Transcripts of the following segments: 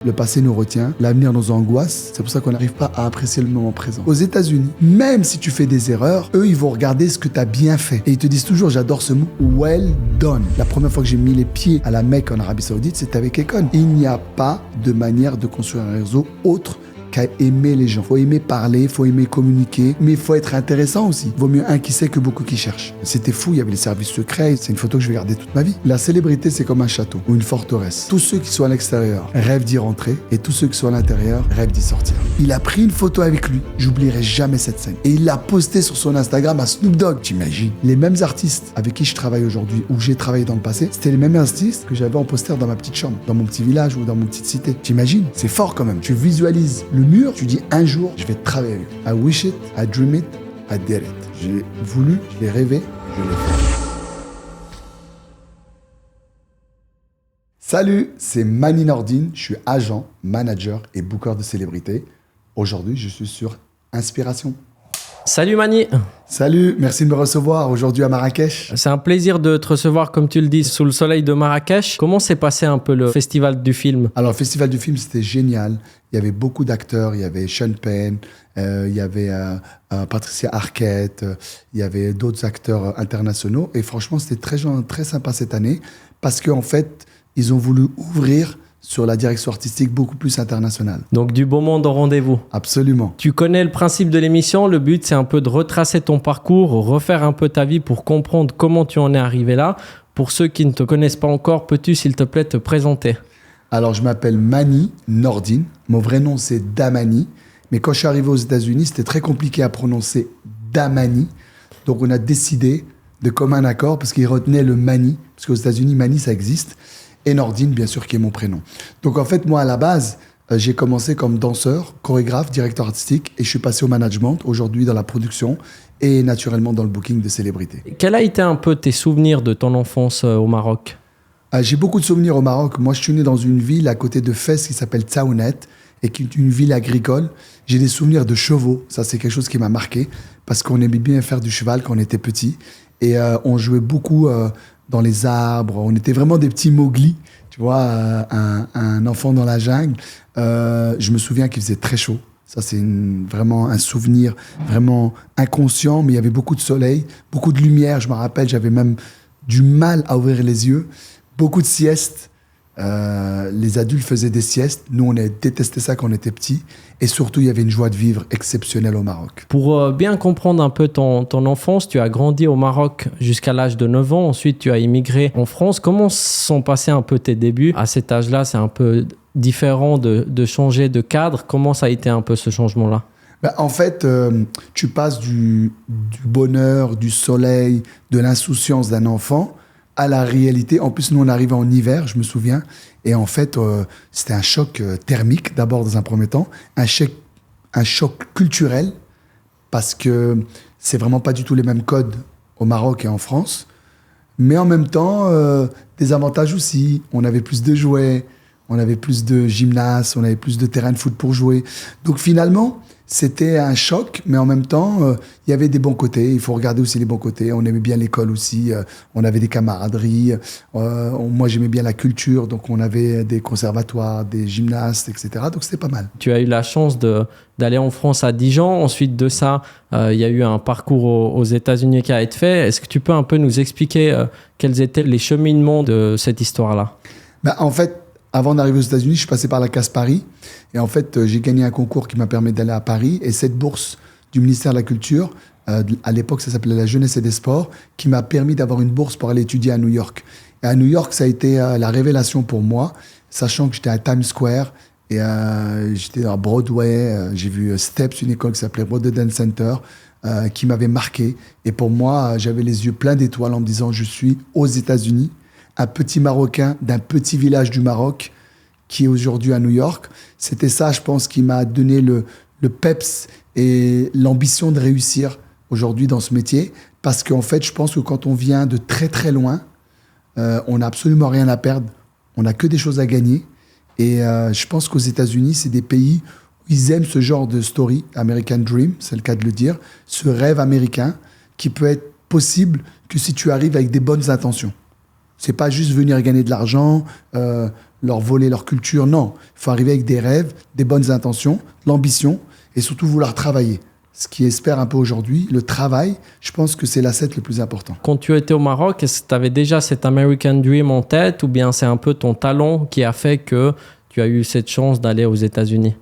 Le passé nous retient, l'avenir nous angoisse, c'est pour ça qu'on n'arrive pas à apprécier le moment présent. Aux États-Unis, même si tu fais des erreurs, eux, ils vont regarder ce que tu as bien fait. Et ils te disent toujours, j'adore ce mot, well done. La première fois que j'ai mis les pieds à la Mecque en Arabie Saoudite, c'était avec Econ. Il n'y a pas de manière de construire un réseau autre qu'à aimer les gens. Faut aimer parler, faut aimer communiquer, mais il faut être intéressant aussi. Vaut mieux un qui sait que beaucoup qui cherchent. C'était fou, il y avait les services secrets, c'est une photo que je vais garder toute ma vie. La célébrité, c'est comme un château ou une forteresse. Tous ceux qui sont à l'extérieur rêvent d'y rentrer et tous ceux qui sont à l'intérieur rêvent d'y sortir. Il a pris une photo avec lui, j'oublierai jamais cette scène. Et il l'a postée sur son Instagram à Snoop Dogg, t'imagines. Les mêmes artistes avec qui je travaille aujourd'hui ou j'ai travaillé dans le passé, c'était les mêmes artistes que j'avais en poster dans ma petite chambre, dans mon petit village ou dans mon petite cité. T'imagines, c'est fort quand même. Tu visualises le mur, tu dis un jour, je vais travailler avec. I wish it, I dream it, I did it. J'ai voulu, je l'ai rêvé, je l'ai fait. Salut, c'est Mani Nordine, je suis agent, manager et booker de célébrités. Aujourd'hui, je suis sur Inspiration. Salut Mani. Salut, merci de me recevoir aujourd'hui à Marrakech. C'est un plaisir de te recevoir, comme tu le dis, sous le soleil de Marrakech. Comment s'est passé un peu le festival du film ? Alors, le festival du film, c'était génial. Il y avait beaucoup d'acteurs. Il y avait Sean Penn, il y avait Patricia Arquette, il y avait d'autres acteurs internationaux. Et franchement, c'était très sympa cette année parce qu'en fait, ils ont voulu ouvrir sur la direction artistique beaucoup plus internationale. Donc du beau monde au rendez-vous. Absolument. Tu connais le principe de l'émission. Le but, c'est un peu de retracer ton parcours, refaire un peu ta vie pour comprendre comment tu en es arrivé là. Pour ceux qui ne te connaissent pas encore, peux-tu, s'il te plaît, te présenter ? Alors, je m'appelle Mani Nordine. Mon vrai nom, c'est Damani. Mais quand je suis arrivé aux États-Unis, c'était très compliqué à prononcer Damani. Donc, on a décidé de commun accord, parce qu'ils retenaient le Mani, parce qu'aux États-Unis, Mani, ça existe. Et Nordine, bien sûr, qui est mon prénom. Donc, en fait, moi, à la base, j'ai commencé comme danseur, chorégraphe, directeur artistique, et je suis passé au management, aujourd'hui dans la production, et naturellement dans le booking de célébrités. Quel a été un peu tes souvenirs de ton enfance au Maroc ? J'ai beaucoup de souvenirs au Maroc. Moi, je suis né dans une ville à côté de Fès qui s'appelle Tsaounet, et qui est une ville agricole. J'ai des souvenirs de chevaux. Ça, c'est quelque chose qui m'a marqué, parce qu'on aimait bien faire du cheval quand on était petit. Et on jouait beaucoup dans les arbres. On était vraiment des petits Mowgli, tu vois, un enfant dans la jungle. Je me souviens qu'il faisait très chaud. Ça, c'est vraiment un souvenir vraiment inconscient, mais il y avait beaucoup de soleil, beaucoup de lumière. Je me rappelle, j'avais même du mal à ouvrir les yeux. Beaucoup de siestes. Les adultes faisaient des siestes. Nous, on a détesté ça quand on était petits. Et surtout, il y avait une joie de vivre exceptionnelle au Maroc. Pour bien comprendre un peu ton enfance, tu as grandi au Maroc jusqu'à l'âge de 9 ans. Ensuite, tu as immigré en France. Comment sont passés un peu tes débuts ? À cet âge-là, c'est un peu différent de changer de cadre. Comment ça a été un peu ce changement-là ? En fait, tu passes du bonheur, du soleil, de l'insouciance d'un enfant à la réalité. En plus, nous, on arrivait en hiver, je me souviens. Et en fait, c'était un choc thermique, d'abord, dans un premier temps. Un choc culturel, parce que c'est vraiment pas du tout les mêmes codes au Maroc et en France. Mais en même temps, des avantages aussi. On avait plus de jouets, on avait plus de gymnases, on avait plus de terrain de foot pour jouer. Donc finalement, c'était un choc, mais en même temps, il y avait des bons côtés. Il faut regarder aussi les bons côtés. On aimait bien l'école aussi. On avait des camaraderies. Moi, j'aimais bien la culture. Donc, on avait des conservatoires, des gymnastes, etc. Donc, c'était pas mal. Tu as eu la chance d'aller en France à Dijon. Ensuite de ça, il y a eu un parcours aux États-Unis qui a été fait. Est-ce que tu peux un peu nous expliquer quels étaient les cheminements de cette histoire-là ? En fait, avant d'arriver aux États-Unis, je suis passé par la Case Paris. Et en fait, j'ai gagné un concours qui m'a permis d'aller à Paris. Et cette bourse du ministère de la Culture, à l'époque, ça s'appelait la Jeunesse et des Sports, qui m'a permis d'avoir une bourse pour aller étudier à New York. Et à New York, ça a été la révélation pour moi, sachant que j'étais à Times Square et j'étais à Broadway. J'ai vu Steps, une école qui s'appelait Broadway Dance Center, qui m'avait marqué. Et pour moi, j'avais les yeux pleins d'étoiles en me disant, je suis aux États-Unis, un petit Marocain d'un petit village du Maroc qui est aujourd'hui à New York. C'était ça, je pense, qui m'a donné le peps et l'ambition de réussir aujourd'hui dans ce métier. Parce qu'en fait, je pense que quand on vient de très très loin, on n'a absolument rien à perdre. On n'a que des choses à gagner. Et je pense qu'aux États-Unis, c'est des pays où ils aiment ce genre de story, American Dream, c'est le cas de le dire, ce rêve américain qui peut être possible que si tu arrives avec des bonnes intentions. C'est pas juste venir gagner de l'argent, leur voler leur culture. Non, il faut arriver avec des rêves, des bonnes intentions, l'ambition et surtout vouloir travailler. Ce qui espère un peu aujourd'hui, le travail, je pense que c'est l'asset le plus important. Quand tu étais au Maroc, est-ce que tu avais déjà cet American Dream en tête ou bien c'est un peu ton talent qui a fait que tu as eu cette chance d'aller aux États-Unis?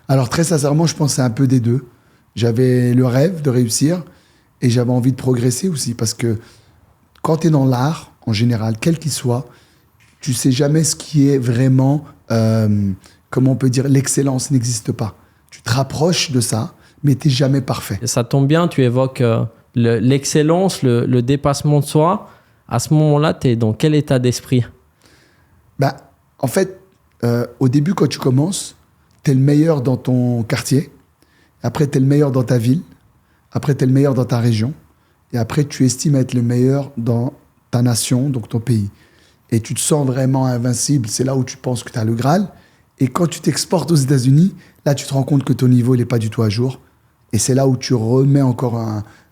Alors très sincèrement, je pense que c'est un peu des deux. J'avais le rêve de réussir et j'avais envie de progresser aussi parce que quand tu es dans l'art, en général, quel qu'il soit, tu sais jamais ce qui est vraiment, comment on peut dire, l'excellence n'existe pas. Tu te rapproches de ça, mais tu n'es jamais parfait. Et ça tombe bien, tu évoques l'excellence, le dépassement de soi. À ce moment-là, tu es dans quel état d'esprit? En fait, au début, quand tu commences, tu es le meilleur dans ton quartier. Après, tu es le meilleur dans ta ville. Après, tu es le meilleur dans ta région. Et après, tu estimes être le meilleur dans ta nation, donc ton pays. Et tu te sens vraiment invincible. C'est là où tu penses que tu as le Graal. Et quand tu t'exportes aux États-Unis, là, tu te rends compte que ton niveau, il n'est pas du tout à jour. Et c'est là où tu remets encore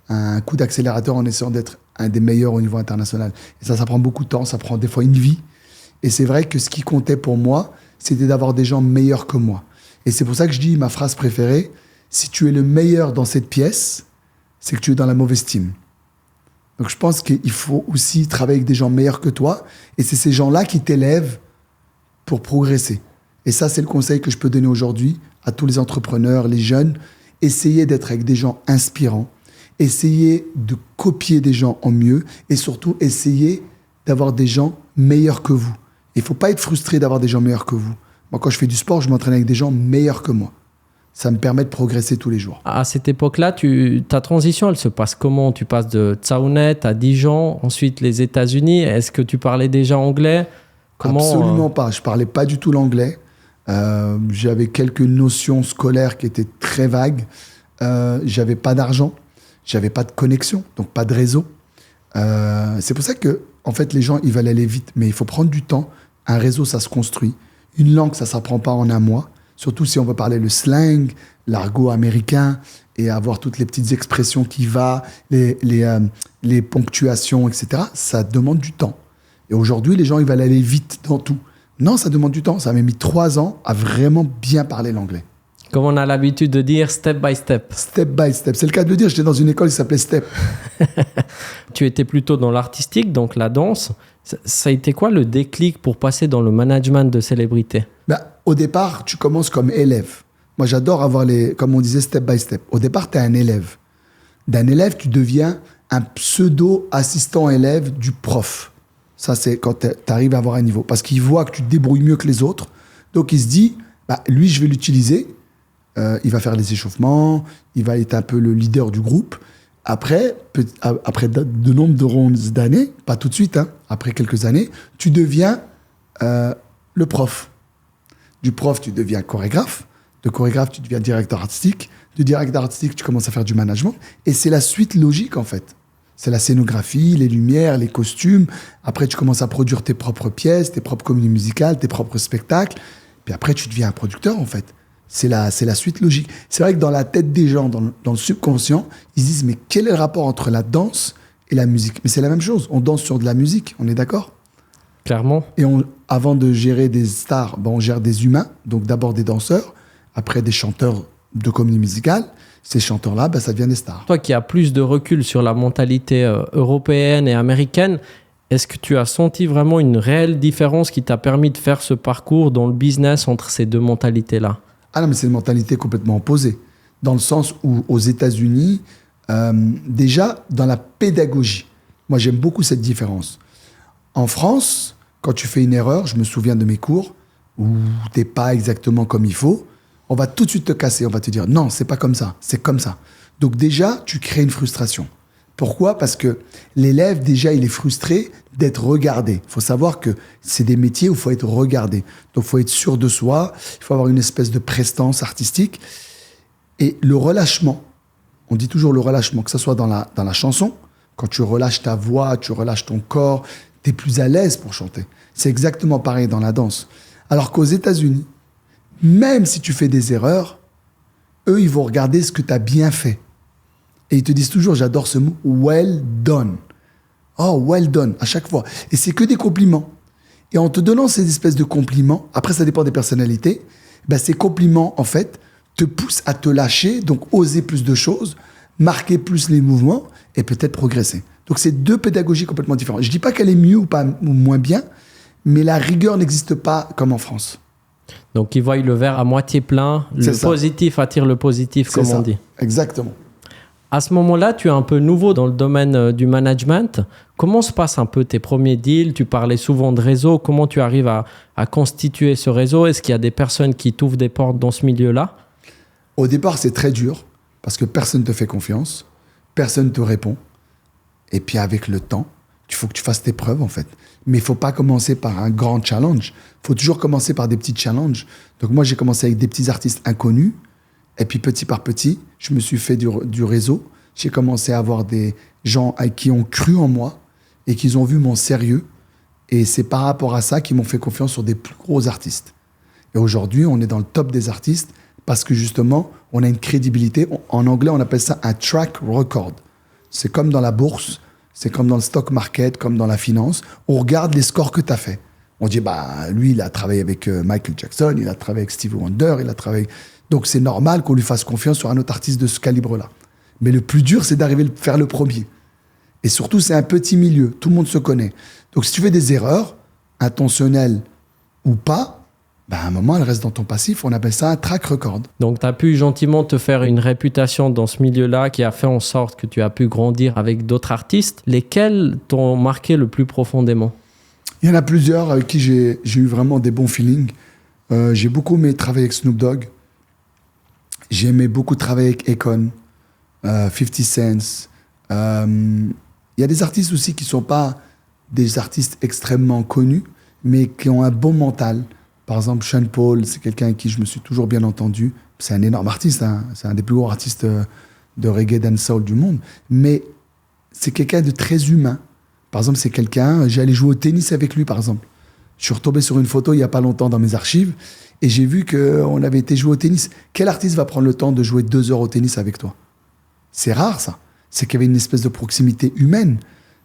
un coup d'accélérateur en essayant d'être un des meilleurs au niveau international. Et ça prend beaucoup de temps. Ça prend des fois une vie. Et c'est vrai que ce qui comptait pour moi, c'était d'avoir des gens meilleurs que moi. Et c'est pour ça que je dis ma phrase préférée, si tu es le meilleur dans cette pièce, c'est que tu es dans la mauvaise team. Donc je pense qu'il faut aussi travailler avec des gens meilleurs que toi. Et c'est ces gens-là qui t'élèvent pour progresser. Et ça, c'est le conseil que je peux donner aujourd'hui à tous les entrepreneurs, les jeunes. Essayez d'être avec des gens inspirants. Essayez de copier des gens en mieux. Et surtout, essayez d'avoir des gens meilleurs que vous. Il ne faut pas être frustré d'avoir des gens meilleurs que vous. Moi, quand je fais du sport, je m'entraîne avec des gens meilleurs que moi. Ça me permet de progresser tous les jours. À cette époque-là, ta transition, elle se passe comment? Tu passes de Tsaounet à Dijon, ensuite les États-Unis. Est-ce que tu parlais déjà anglais? Absolument pas. Je ne parlais pas du tout l'anglais. J'avais quelques notions scolaires qui étaient très vagues. J'avais pas d'argent. J'avais pas de connexion, donc pas de réseau. C'est pour ça que, en fait, les gens, ils veulent aller vite. Mais il faut prendre du temps. Un réseau, ça se construit. Une langue, ça ne s'apprend pas en un mois. Surtout si on veut parler le slang, l'argot américain et avoir toutes les petites expressions qui vont, les ponctuations, etc. Ça demande du temps. Et aujourd'hui, les gens, ils veulent aller vite dans tout. Non, ça demande du temps. Ça m'a mis 3 ans à vraiment bien parler l'anglais. Comme on a l'habitude de dire, step by step. Step by step. C'est le cas de le dire. J'étais dans une école qui s'appelait Step. Tu étais plutôt dans l'artistique, donc la danse. Ça a été quoi le déclic pour passer dans le management de célébrités? Au départ, tu commences comme élève. Moi, j'adore avoir comme on disait, step by step. Au départ, tu es un élève. D'un élève, tu deviens un pseudo-assistant élève du prof. Ça, c'est quand tu arrives à avoir un niveau. Parce qu'il voit que tu te débrouilles mieux que les autres. Donc, il se dit, lui, je vais l'utiliser. Il va faire les échauffements. Il va être un peu le leader du groupe. Après de nombreuses d'années, pas tout de suite, hein, après quelques années, tu deviens le prof. Du prof, tu deviens chorégraphe. De chorégraphe, tu deviens directeur artistique. Du directeur artistique, tu commences à faire du management. Et c'est la suite logique, en fait. C'est la scénographie, les lumières, les costumes. Après, tu commences à produire tes propres pièces, tes propres comédies musicales, tes propres spectacles. Puis après, tu deviens un producteur, en fait. C'est la suite logique. C'est vrai que dans la tête des gens, dans le subconscient, ils se disent, mais quel est le rapport entre la danse et la musique? Mais c'est la même chose. On danse sur de la musique, on est d'accord? Clairement. Et avant de gérer des stars, on gère des humains. Donc d'abord des danseurs, après des chanteurs de comédie musicale. Ces chanteurs-là, ça devient des stars. Toi qui as plus de recul sur la mentalité européenne et américaine, est-ce que tu as senti vraiment une réelle différence qui t'a permis de faire ce parcours dans le business entre ces deux mentalités-là? Ah non, mais c'est une mentalité complètement opposée. Dans le sens où, aux États-Unis, déjà, dans la pédagogie, moi, j'aime beaucoup cette différence. En France, quand tu fais une erreur, je me souviens de mes cours, où tu n'es pas exactement comme il faut, on va tout de suite te casser. On va te dire, non, c'est pas comme ça, c'est comme ça. Donc déjà, tu crées une frustration. Pourquoi? Parce que l'élève, déjà, il est frustré d'être regardé. Il faut savoir que c'est des métiers où il faut être regardé. Donc, il faut être sûr de soi, il faut avoir une espèce de prestance artistique. Et le relâchement, on dit toujours le relâchement, que ce soit dans la chanson, quand tu relâches ta voix, tu relâches ton corps, tu es plus à l'aise pour chanter. C'est exactement pareil dans la danse. Alors qu'aux États-Unis, même si tu fais des erreurs, eux, ils vont regarder ce que tu as bien fait. Et ils te disent toujours, j'adore ce mot, well done. Oh, well done, à chaque fois. Et c'est que des compliments. Et en te donnant ces espèces de compliments, après ça dépend des personnalités, ben ces compliments, en fait, te poussent à te lâcher, donc oser plus de choses, marquer plus les mouvements et peut-être progresser. Donc c'est deux pédagogies complètement différentes. Je ne dis pas qu'elle est mieux ou moins bien, mais la rigueur n'existe pas comme en France. Donc ils voient le verre à moitié plein, le positif attire le positif, comme on dit. Exactement. À ce moment-là, tu es un peu nouveau dans le domaine du management. Comment se passent un peu tes premiers deals? Tu parlais souvent de réseau. Comment tu arrives à constituer ce réseau? Est-ce qu'il y a des personnes qui t'ouvrent des portes dans ce milieu-là? Au départ, c'est très dur parce que personne ne te fait confiance, personne ne te répond. Et puis avec le temps, il faut que tu fasses tes preuves en fait. Mais il ne faut pas commencer par un grand challenge. Il faut toujours commencer par des petits challenges. Donc moi, j'ai commencé avec des petits artistes inconnus. Et puis petit par petit, je me suis fait du réseau. J'ai commencé à avoir des gens qui ont cru en moi et qui ont vu mon sérieux. Et c'est par rapport à ça qu'ils m'ont fait confiance sur des plus gros artistes. Et aujourd'hui, on est dans le top des artistes parce que justement, on a une crédibilité. En anglais, on appelle ça un track record. C'est comme dans la bourse, c'est comme dans le stock market, comme dans la finance. On regarde les scores que tu as fait. On dit, lui, il a travaillé avec Michael Jackson, il a travaillé avec Stevie Wonder, il a travaillé... Donc c'est normal qu'on lui fasse confiance sur un autre artiste de ce calibre-là. Mais le plus dur, c'est d'arriver à faire le premier. Et surtout, c'est un petit milieu. Tout le monde se connaît. Donc si tu fais des erreurs, intentionnelles ou pas, à un moment, elles restent dans ton passif. On appelle ça un track record. Donc tu as pu gentiment te faire une réputation dans ce milieu-là qui a fait en sorte que tu as pu grandir avec d'autres artistes. Lesquels t'ont marqué le plus profondément? Il y en a plusieurs avec qui j'ai eu vraiment des bons feelings. J'ai beaucoup aimé travailler avec Snoop Dogg. J'ai aimé beaucoup travailler avec Akon, 50 Cent. Il y a des artistes aussi qui ne sont pas des artistes extrêmement connus, mais qui ont un bon mental. Par exemple, Sean Paul, c'est quelqu'un avec qui je me suis toujours bien entendu. C'est un énorme artiste, hein. C'est un des plus gros artistes de reggae dancehall du monde. Mais c'est quelqu'un de très humain. Par exemple, c'est quelqu'un... J'ai allé jouer au tennis avec lui, par exemple. Je suis retombé sur une photo il n'y a pas longtemps dans mes archives. Et j'ai vu qu'on avait été jouer au tennis. Quel artiste va prendre le temps de jouer 2 heures au tennis avec toi? C'est rare, ça. C'est qu'il y avait une espèce de proximité humaine.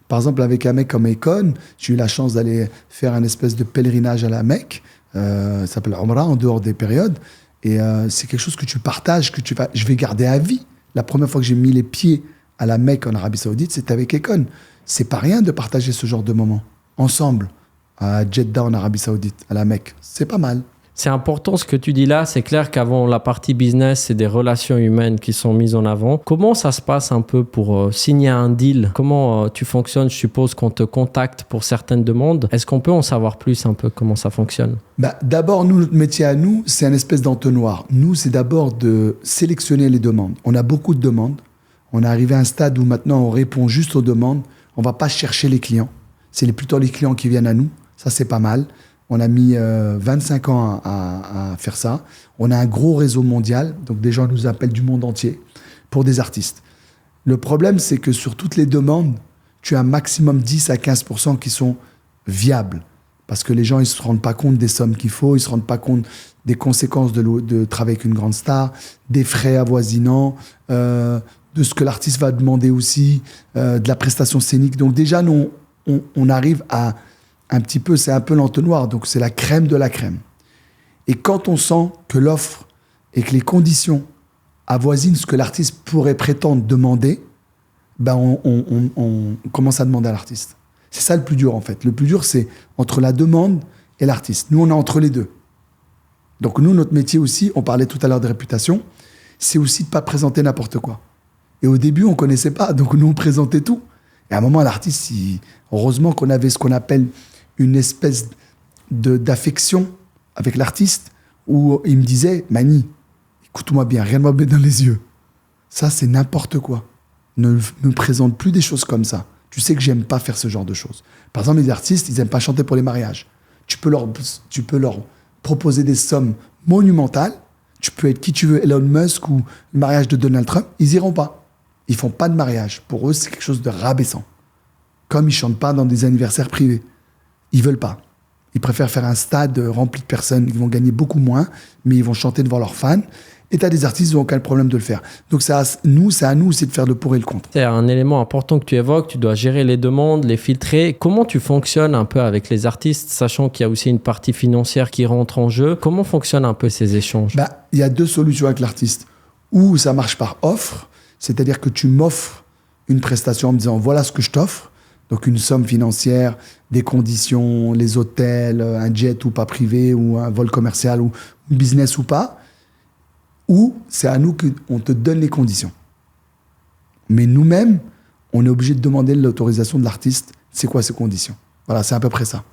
Par exemple, avec un mec comme Akon, j'ai eu la chance d'aller faire un espèce de pèlerinage à la Mecque. Ça s'appelle Umrah, en dehors des périodes. Et c'est quelque chose que tu partages, je vais garder à vie. La première fois que j'ai mis les pieds à la Mecque en Arabie Saoudite, c'était avec Akon. C'est pas rien de partager ce genre de moments. Ensemble, à Jeddah en Arabie Saoudite, à la Mecque. C'est pas mal. C'est important ce que tu dis là. C'est clair qu'avant la partie business, c'est des relations humaines qui sont mises en avant. Comment ça se passe un peu pour signer un deal? Comment tu fonctionnes? Je suppose qu'on te contacte pour certaines demandes. Est-ce qu'on peut en savoir plus un peu comment ça fonctionne? D'abord, notre métier à nous, c'est un espèce d'entonnoir. Nous, c'est d'abord de sélectionner les demandes. On a beaucoup de demandes. On est arrivé à un stade où maintenant on répond juste aux demandes. On ne va pas chercher les clients. C'est plutôt les clients qui viennent à nous. Ça, c'est pas mal. On a mis 25 ans à faire ça. On a un gros réseau mondial, donc des gens nous appellent du monde entier pour des artistes. Le problème, c'est que sur toutes les demandes, tu as un maximum 10 à 15% qui sont viables. Parce que les gens, ils ne se rendent pas compte des sommes qu'il faut, ils ne se rendent pas compte des conséquences de travailler avec une grande star, des frais avoisinants, de ce que l'artiste va demander aussi, de la prestation scénique. Donc déjà, nous, on arrive à... un petit peu, c'est un peu l'entonnoir, donc c'est la crème de la crème. Et quand on sent que l'offre et que les conditions avoisinent ce que l'artiste pourrait prétendre demander, on commence à demander à l'artiste. C'est ça le plus dur en fait. Le plus dur, c'est entre la demande et l'artiste. Nous, on est entre les deux. Donc nous, notre métier aussi, on parlait tout à l'heure de réputation, c'est aussi de ne pas présenter n'importe quoi. Et au début, on ne connaissait pas, donc nous, on présentait tout. Et à un moment, l'artiste, heureusement qu'on avait ce qu'on appelle une espèce d'affection avec l'artiste où il me disait « Mani, écoute-moi bien, rien ne va me mettre dans les yeux. Ça, c'est n'importe quoi. Ne me présente plus des choses comme ça. Tu sais que j'aime pas faire ce genre de choses. » Par exemple, les artistes, ils n'aiment pas chanter pour les mariages. Tu peux leur proposer des sommes monumentales. Tu peux être qui tu veux, Elon Musk ou le mariage de Donald Trump. Ils iront pas. Ils font pas de mariage. Pour eux, c'est quelque chose de rabaissant. Comme ils chantent pas dans des anniversaires privés. Ils veulent pas. Ils préfèrent faire un stade rempli de personnes. Ils vont gagner beaucoup moins, mais ils vont chanter devant leurs fans. Et tu as des artistes qui n'ont aucun problème de le faire. Donc c'est à nous aussi de faire le pour et le contre. C'est un élément important que tu évoques. Tu dois gérer les demandes, les filtrer. Comment tu fonctionnes un peu avec les artistes, sachant qu'il y a aussi une partie financière qui rentre en jeu? Comment fonctionnent un peu ces échanges? Il y a 2 solutions avec l'artiste. Ou ça marche par offre, c'est-à-dire que tu m'offres une prestation en me disant voilà ce que je t'offre. Donc une somme financière, des conditions, les hôtels, un jet ou pas privé, ou un vol commercial, ou business ou pas. Ou c'est à nous qu'on te donne les conditions. Mais nous-mêmes, on est obligé de demander l'autorisation de l'artiste. C'est quoi ces conditions? Voilà, c'est à peu près ça.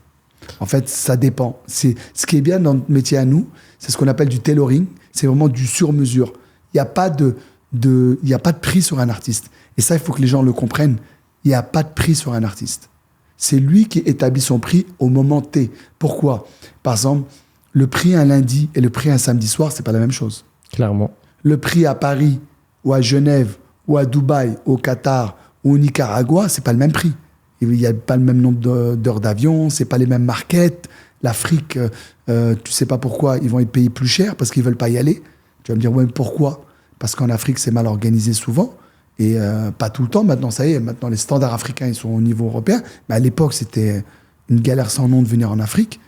En fait, ça dépend. Ce qui est bien dans notre métier à nous, c'est ce qu'on appelle du tailoring. C'est vraiment du sur-mesure. Il n'y a pas y a pas de prix sur un artiste. Et ça, il faut que les gens le comprennent. Il n'y a pas de prix sur un artiste. C'est lui qui établit son prix au moment T. Pourquoi? Par exemple, le prix un lundi et le prix un samedi soir, c'est pas la même chose. Clairement. Le prix à Paris, ou à Genève, ou à Dubaï, au Qatar, ou au Nicaragua, c'est pas le même prix. Il n'y a pas le même nombre d'heures d'avion, c'est pas les mêmes markets. L'Afrique, tu sais pas pourquoi, ils vont être payés plus cher parce qu'ils veulent pas y aller. Tu vas me dire, ouais, mais pourquoi? Parce qu'en Afrique, c'est mal organisé souvent. Et pas tout le temps. Maintenant, ça y est, maintenant les standards africains, ils sont au niveau européen. Mais à l'époque, c'était une galère sans nom de venir en Afrique.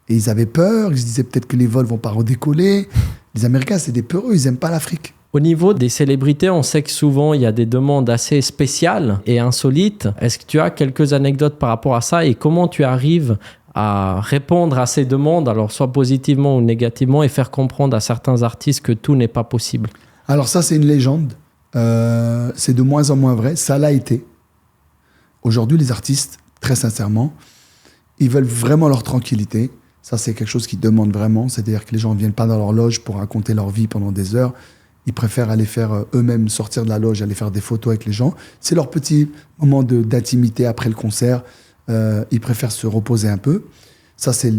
Et ils avaient peur, ils se disaient peut-être que les vols vont pas redécoller. Les Américains, c'est des peureux, ils aiment pas l'Afrique. Au niveau des célébrités, on sait que souvent, il y a des demandes assez spéciales et insolites. Est-ce que tu as quelques anecdotes par rapport à ça et comment tu arrives à répondre à ces demandes, alors soit positivement ou négativement, et faire comprendre à certains artistes que tout n'est pas possible? Alors ça, c'est une légende. C'est de moins en moins vrai. Ça l'a été. Aujourd'hui, les artistes, très sincèrement, ils veulent vraiment leur tranquillité. Ça, c'est quelque chose qu'ils demandent vraiment. C'est-à-dire que les gens ne viennent pas dans leur loge pour raconter leur vie pendant des heures. Ils préfèrent aller faire eux-mêmes, sortir de la loge, aller faire des photos avec les gens. C'est leur petit moment d'intimité après le concert. Ils préfèrent se reposer un peu. Ça, c'est...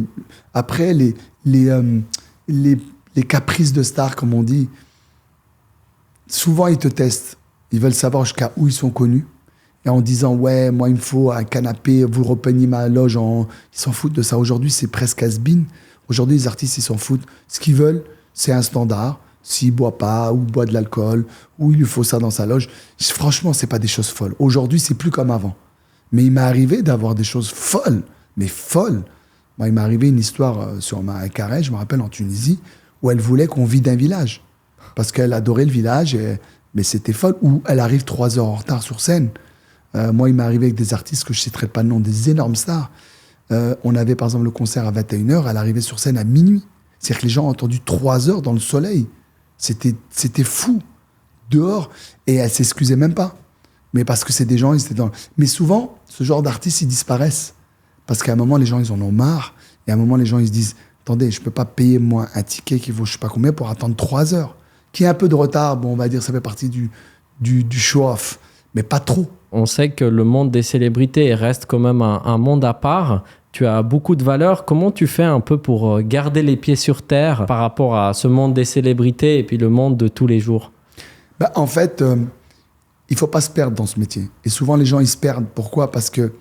Après, les caprices de stars, comme on dit, souvent, ils te testent. Ils veulent savoir jusqu'à où ils sont connus. Et en disant, ouais, moi, il me faut un canapé, vous repeignez ma loge. Ils s'en foutent de ça. Aujourd'hui, c'est presque has-been. Aujourd'hui, les artistes, ils s'en foutent. Ce qu'ils veulent, c'est un standard. S'il ne boit pas, ou boit de l'alcool, ou il lui faut ça dans sa loge. Franchement, ce n'est pas des choses folles. Aujourd'hui, c'est plus comme avant. Mais il m'est arrivé d'avoir des choses folles. Mais folles. Moi, il m'est arrivé une histoire sur un carré, je me rappelle, en Tunisie, où elle voulait qu'on vide un village. Parce qu'elle adorait le village, mais c'était folle. Ou elle arrive 3 heures en retard sur scène. Moi, il m'est arrivé avec des artistes que je ne citerai pas le nom, des énormes stars. On avait par exemple le concert à 21h, elle arrivait sur scène à minuit. C'est-à-dire que les gens ont attendu 3 heures dans le soleil. C'était fou. Dehors. Et elle ne s'excusait même pas. Mais parce que c'est des gens, ils étaient dans... Mais souvent, ce genre d'artistes, ils disparaissent. Parce qu'à un moment, les gens, ils en ont marre. Et à un moment, les gens, ils se disent, attendez, je ne peux pas payer, moi, un ticket qui vaut je ne sais pas combien pour attendre 3 heures. Qui a un peu de retard, bon, on va dire, ça fait partie du show-off. Mais pas trop. On sait que le monde des célébrités reste quand même un monde à part. Tu as beaucoup de valeurs. Comment tu fais un peu pour garder les pieds sur terre par rapport à ce monde des célébrités et puis le monde de tous les jours? En fait, il ne faut pas se perdre dans ce métier. Et souvent, les gens, ils se perdent. Pourquoi? Parce que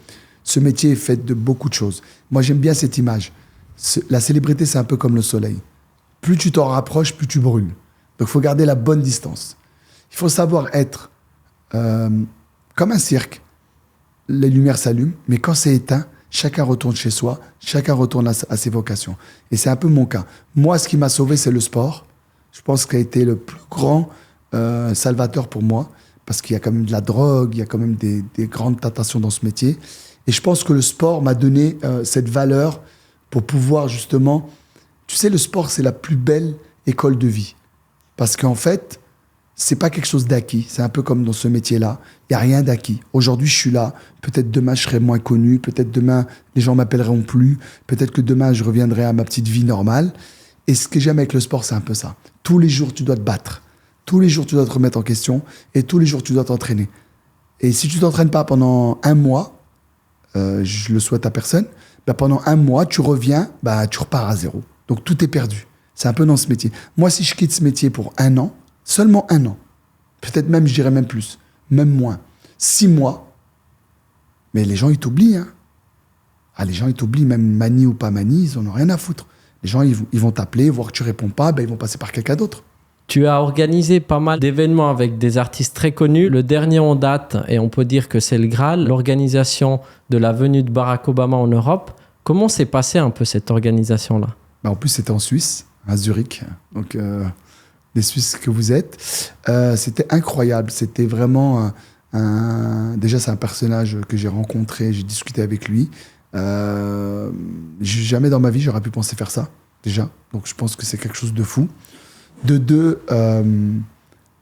ce métier est fait de beaucoup de choses. Moi, j'aime bien cette image. La célébrité, c'est un peu comme le soleil. Plus tu t'en rapproches, plus tu brûles. Donc, il faut garder la bonne distance. Il faut savoir être comme un cirque. Les lumières s'allument, mais quand c'est éteint, chacun retourne chez soi, chacun retourne à ses vocations. Et c'est un peu mon cas. Moi, ce qui m'a sauvé, c'est le sport. Je pense qu'il a été le plus grand salvateur pour moi, parce qu'il y a quand même de la drogue, il y a quand même des grandes tentations dans ce métier. Et je pense que le sport m'a donné cette valeur pour pouvoir justement... Tu sais, le sport, c'est la plus belle école de vie. Parce qu'en fait, c'est pas quelque chose d'acquis. C'est un peu comme dans ce métier-là. Il n'y a rien d'acquis. Aujourd'hui, je suis là. Peut-être demain, je serai moins connu. Peut-être demain, les gens m'appelleront plus. Peut-être que demain, je reviendrai à ma petite vie normale. Et ce que j'aime avec le sport, c'est un peu ça. Tous les jours, tu dois te battre. Tous les jours, tu dois te remettre en question. Et tous les jours, tu dois t'entraîner. Et si tu ne t'entraînes pas pendant un mois, je le souhaite à personne, pendant un mois, tu reviens, tu repars à zéro. Donc, tout est perdu. C'est un peu dans ce métier. Moi, si je quitte ce métier pour 1 an, seulement 1 an, peut-être même, je dirais même plus, même moins, 6 mois, mais les gens, ils t'oublient. Hein. les gens, ils t'oublient, même manie ou pas manie, ils en ont rien à foutre. Les gens, ils vont t'appeler, voir que tu réponds pas, ils vont passer par quelqu'un d'autre. Tu as organisé pas mal d'événements avec des artistes très connus. Le dernier en date, et on peut dire que c'est le Graal, l'organisation de la venue de Barack Obama en Europe. Comment s'est passée un peu cette organisation-là? En plus, c'était en Suisse, à Zurich. Donc, les Suisses que vous êtes. C'était incroyable. C'était vraiment déjà, c'est un personnage que j'ai rencontré, j'ai discuté avec lui. Jamais dans ma vie, j'aurais pu penser faire ça, déjà. Donc, je pense que c'est quelque chose de fou. De deux,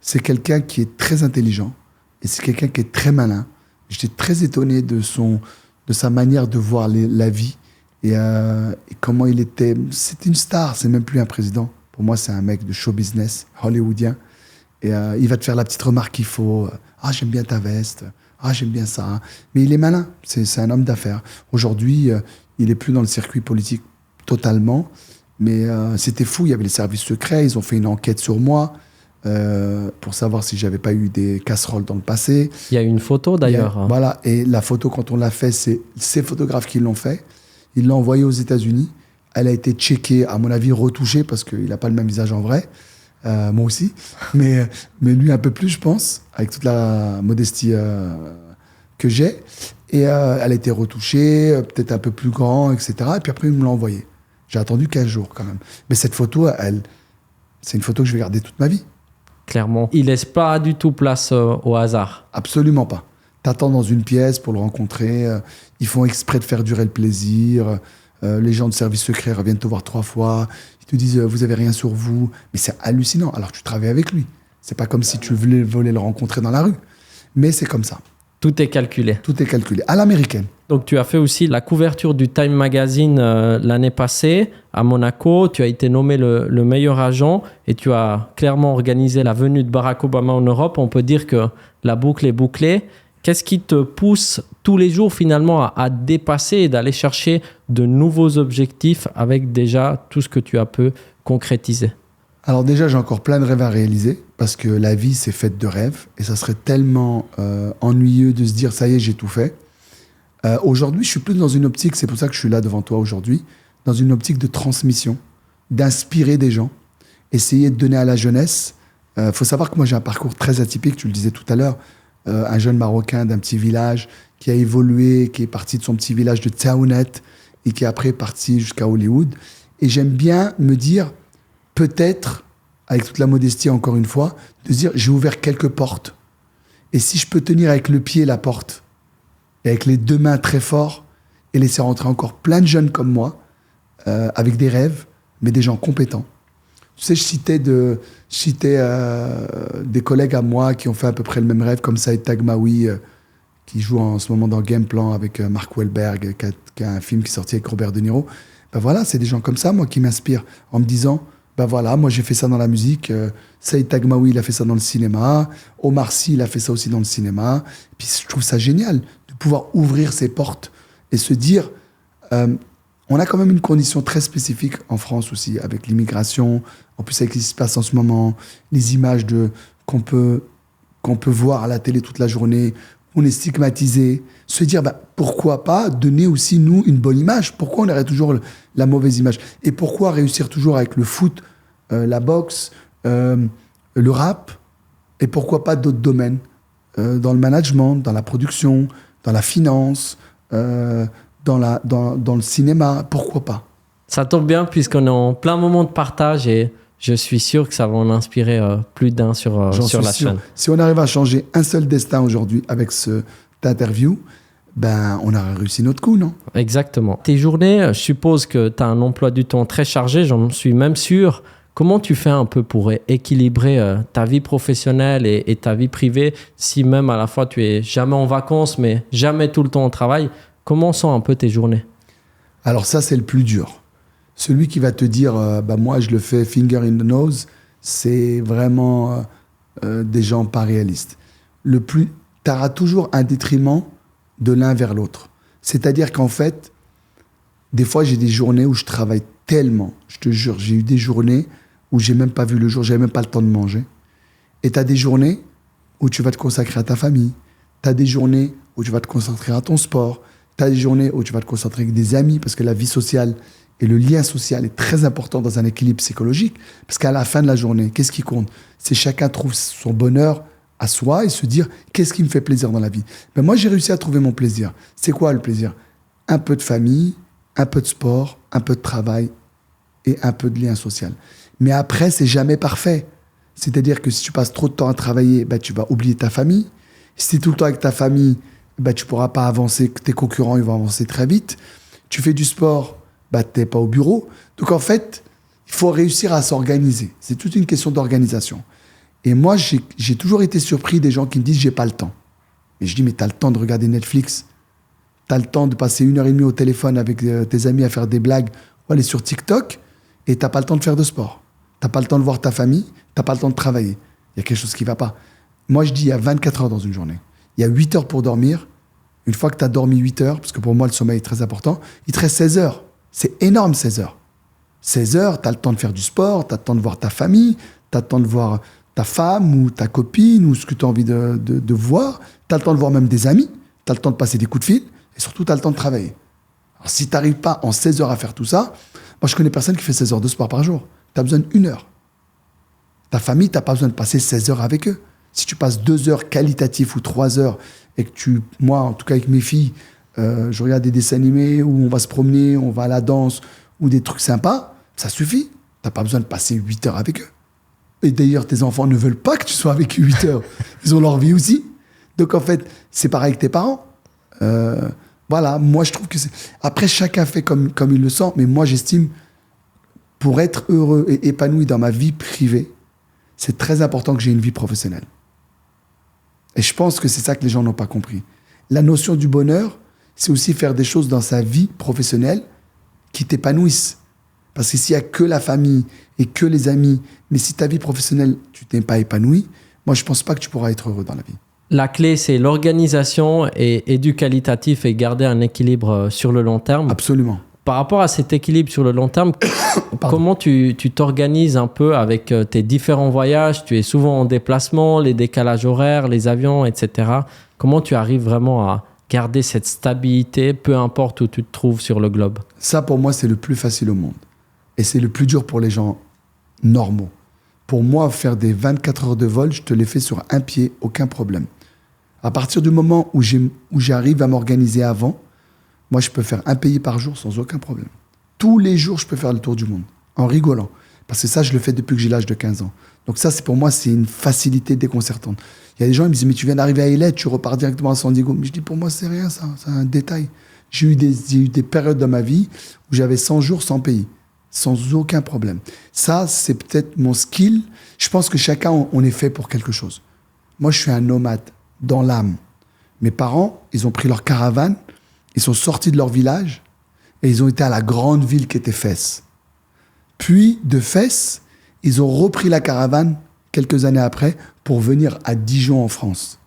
c'est quelqu'un qui est très intelligent et c'est quelqu'un qui est très malin. J'étais très étonné de sa manière de voir la vie et comment il était. C'est une star, c'est même plus un président. Pour moi, c'est un mec de show business hollywoodien. Et il va te faire la petite remarque qu'il faut. J'aime bien ta veste. J'aime bien ça. Mais il est malin. C'est un homme d'affaires. Aujourd'hui, il est plus dans le circuit politique totalement. Mais c'était fou, il y avait les services secrets, ils ont fait une enquête sur moi pour savoir si j'avais pas eu des casseroles dans le passé. Il y a une photo d'ailleurs. Voilà, et la photo, quand on l'a fait, c'est ces photographes qui l'ont fait. Ils l'ont envoyée aux États-Unis. Elle a été checkée, à mon avis, retouchée, parce qu'il n'a pas le même visage en vrai. Moi aussi. Mais lui, un peu plus, je pense, avec toute la modestie que j'ai. Et elle a été retouchée, peut-être un peu plus grand, etc. Et puis après, ils me l'ont envoyée. J'ai attendu 15 jours quand même. Mais cette photo, c'est une photo que je vais garder toute ma vie. Clairement. Il laisse pas du tout place au hasard. Absolument pas. T'attends dans une pièce pour le rencontrer. Ils font exprès de faire durer le plaisir. Les gens de service secret reviennent te voir 3 fois. Ils te disent vous avez rien sur vous. Mais c'est hallucinant. Alors tu travailles avec lui. C'est pas comme si tu voulais le rencontrer dans la rue. Mais c'est comme ça. Tout est calculé. Tout est calculé. À l'américaine. Donc, tu as fait aussi la couverture du Time Magazine l'année passée à Monaco. Tu as été nommé le meilleur agent et tu as clairement organisé la venue de Barack Obama en Europe. On peut dire que la boucle est bouclée. Qu'est-ce qui te pousse tous les jours finalement à dépasser et d'aller chercher de nouveaux objectifs avec déjà tout ce que tu as pu concrétiser? Alors déjà, j'ai encore plein de rêves à réaliser parce que la vie, c'est faite de rêves et ça serait tellement ennuyeux de se dire « ça y est, j'ai tout fait ». Aujourd'hui, je suis plus dans une optique, c'est pour ça que je suis là devant toi aujourd'hui, dans une optique de transmission, d'inspirer des gens, essayer de donner à la jeunesse. Faut savoir que moi, j'ai un parcours très atypique, tu le disais tout à l'heure, un jeune Marocain d'un petit village qui a évolué, qui est parti de son petit village de Tsaounet et qui est après parti jusqu'à Hollywood. Et j'aime bien me dire, peut-être, avec toute la modestie encore une fois, de se dire, j'ai ouvert quelques portes. Et si je peux tenir avec le pied la porte, et avec les 2 mains très fort, et laisser rentrer encore plein de jeunes comme moi, avec des rêves, mais des gens compétents. Tu sais, je citais des collègues à moi qui ont fait à peu près le même rêve, comme Saïd Taghmaoui, qui joue en ce moment dans Game Plan avec Mark Wahlberg, qui a un film qui est sorti avec Robert De Niro. Ben voilà, c'est des gens comme ça, moi, qui m'inspirent, en me disant, ben voilà, moi j'ai fait ça dans la musique, Saïd Taghmaoui, il a fait ça dans le cinéma, Omar Sy, il a fait ça aussi dans le cinéma. Et puis je trouve ça génial de pouvoir ouvrir ses portes et se dire, on a quand même une condition très spécifique en France aussi, avec l'immigration, en plus avec ce qui se passe en ce moment, les images qu'on peut voir à la télé toute la journée, on est stigmatisé, se dire pourquoi pas donner aussi nous une bonne image, pourquoi on aurait toujours la mauvaise image, et pourquoi réussir toujours avec le foot, la boxe, le rap, et pourquoi pas d'autres domaines, dans le management, dans la production, dans la finance, dans le cinéma, pourquoi pas. Ça tombe bien puisqu'on est en plein moment de partage et je suis sûr que ça va en inspirer plus d'un sur la chaîne. Si on arrive à changer un seul destin aujourd'hui avec cette interview, on aura réussi notre coup, non? Exactement. Tes journées, je suppose que tu as un emploi du temps très chargé, j'en suis même sûr. Comment tu fais un peu pour équilibrer ta vie professionnelle et ta vie privée, si même à la fois tu es jamais en vacances, mais jamais tout le temps au travail? Comment sont un peu tes journées? Alors ça, c'est le plus dur. Celui qui va te dire, moi, je le fais finger in the nose, c'est vraiment des gens pas réalistes. Tu auras toujours un détriment de l'un vers l'autre. C'est-à-dire qu'en fait, des fois, j'ai des journées où je travaille tellement. Je te jure, j'ai eu des journées où j'ai même pas vu le jour, j'avais même pas le temps de manger. Et tu as des journées où tu vas te consacrer à ta famille. Tu as des journées où tu vas te consacrer à ton sport. Tu as des journées où tu vas te concentrer avec des amis parce que la vie sociale et le lien social est très important dans un équilibre psychologique. Parce qu'à la fin de la journée, qu'est-ce qui compte? C'est chacun trouve son bonheur à soi et se dire qu'est-ce qui me fait plaisir dans la vie. Ben moi, j'ai réussi à trouver mon plaisir. C'est quoi le plaisir? Un peu de famille, un peu de sport, un peu de travail et un peu de lien social. Mais après, c'est jamais parfait. C'est-à-dire que si tu passes trop de temps à travailler, ben, tu vas oublier ta famille. Si tu es tout le temps avec ta famille, ben, tu ne pourras pas avancer. Tes concurrents ils vont avancer très vite. Tu fais du sport, ben, tu n'es pas au bureau. Donc en fait, il faut réussir à s'organiser. C'est toute une question d'organisation. Et moi, j'ai toujours été surpris des gens qui me disent « j'ai pas le temps ». Mais je dis « mais tu as le temps de regarder Netflix. Tu as le temps de passer 1h30 au téléphone avec tes amis à faire des blagues ou aller sur TikTok et tu n'as pas le temps de faire de sport. Tu n'as pas le temps de voir ta famille, tu n'as pas le temps de travailler. Il y a quelque chose qui ne va pas. Moi, je dis il y a 24 heures dans une journée. Il y a 8 heures pour dormir. Une fois que tu as dormi 8 heures, parce que pour moi, le sommeil est très important, il te reste 16 heures. C'est énorme, 16 heures. 16 heures, tu as le temps de faire du sport, tu as le temps de voir ta famille, tu as le temps de voir ta femme ou ta copine ou ce que tu as envie de voir. Tu as le temps de voir même des amis. Tu as le temps de passer des coups de fil. Et surtout, tu as le temps de travailler. Alors, si tu n'arrives pas en 16 heures à faire tout ça, moi, je connais personne qui fait 16 heures de sport par jour. Tu as besoin d'1 heure. Ta famille, tu n'as pas besoin de passer 16 heures avec eux. Si tu passes 2 heures qualitatives ou 3 heures et que moi, en tout cas avec mes filles, je regarde des dessins animés où on va se promener, on va à la danse ou des trucs sympas, ça suffit. Tu n'as pas besoin de passer 8 heures avec eux. Et d'ailleurs, tes enfants ne veulent pas que tu sois avec eux 8 heures. Ils ont leur vie aussi. Donc en fait, c'est pareil que tes parents. Voilà, moi je trouve que c'est... Après, chacun fait comme il le sent, mais moi j'estime, pour être heureux et épanoui dans ma vie privée, c'est très important que j'ai une vie professionnelle. Et je pense que c'est ça que les gens n'ont pas compris. La notion du bonheur, c'est aussi faire des choses dans sa vie professionnelle qui t'épanouissent. Parce que s'il n'y a que la famille et que les amis, mais si ta vie professionnelle, tu t'es pas épanoui, moi je ne pense pas que tu pourras être heureux dans la vie. La clé, c'est l'organisation et du qualitatif et garder un équilibre sur le long terme. Absolument. Par rapport à cet équilibre sur le long terme, comment tu t'organises un peu avec tes différents voyages? Tu es souvent en déplacement, les décalages horaires, les avions, etc. Comment tu arrives vraiment à garder cette stabilité, peu importe où tu te trouves sur le globe? Ça, pour moi, c'est le plus facile au monde. Et c'est le plus dur pour les gens normaux. Pour moi, faire des 24 heures de vol, je te les fais sur un pied, aucun problème. À partir du moment où j'arrive à m'organiser avant, moi, je peux faire un pays par jour sans aucun problème. Tous les jours, je peux faire le tour du monde, en rigolant. Parce que ça, je le fais depuis que j'ai l'âge de 15 ans. Donc ça, pour moi, c'est une facilité déconcertante. Il y a des gens qui me disent, mais tu viens d'arriver à LA, tu repars directement à San Diego. Mais je dis, pour moi, c'est rien, ça. C'est un détail. J'ai eu des périodes dans ma vie où j'avais 100 jours sans pays, sans aucun problème. Ça, c'est peut-être mon skill. Je pense que chacun, on est fait pour quelque chose. Moi, je suis un nomade dans l'âme. Mes parents, ils ont pris leur caravane, ils sont sortis de leur village et ils ont été à la grande ville qui était Fès. Puis, de Fès, ils ont repris la caravane quelques années après pour venir à Dijon en France.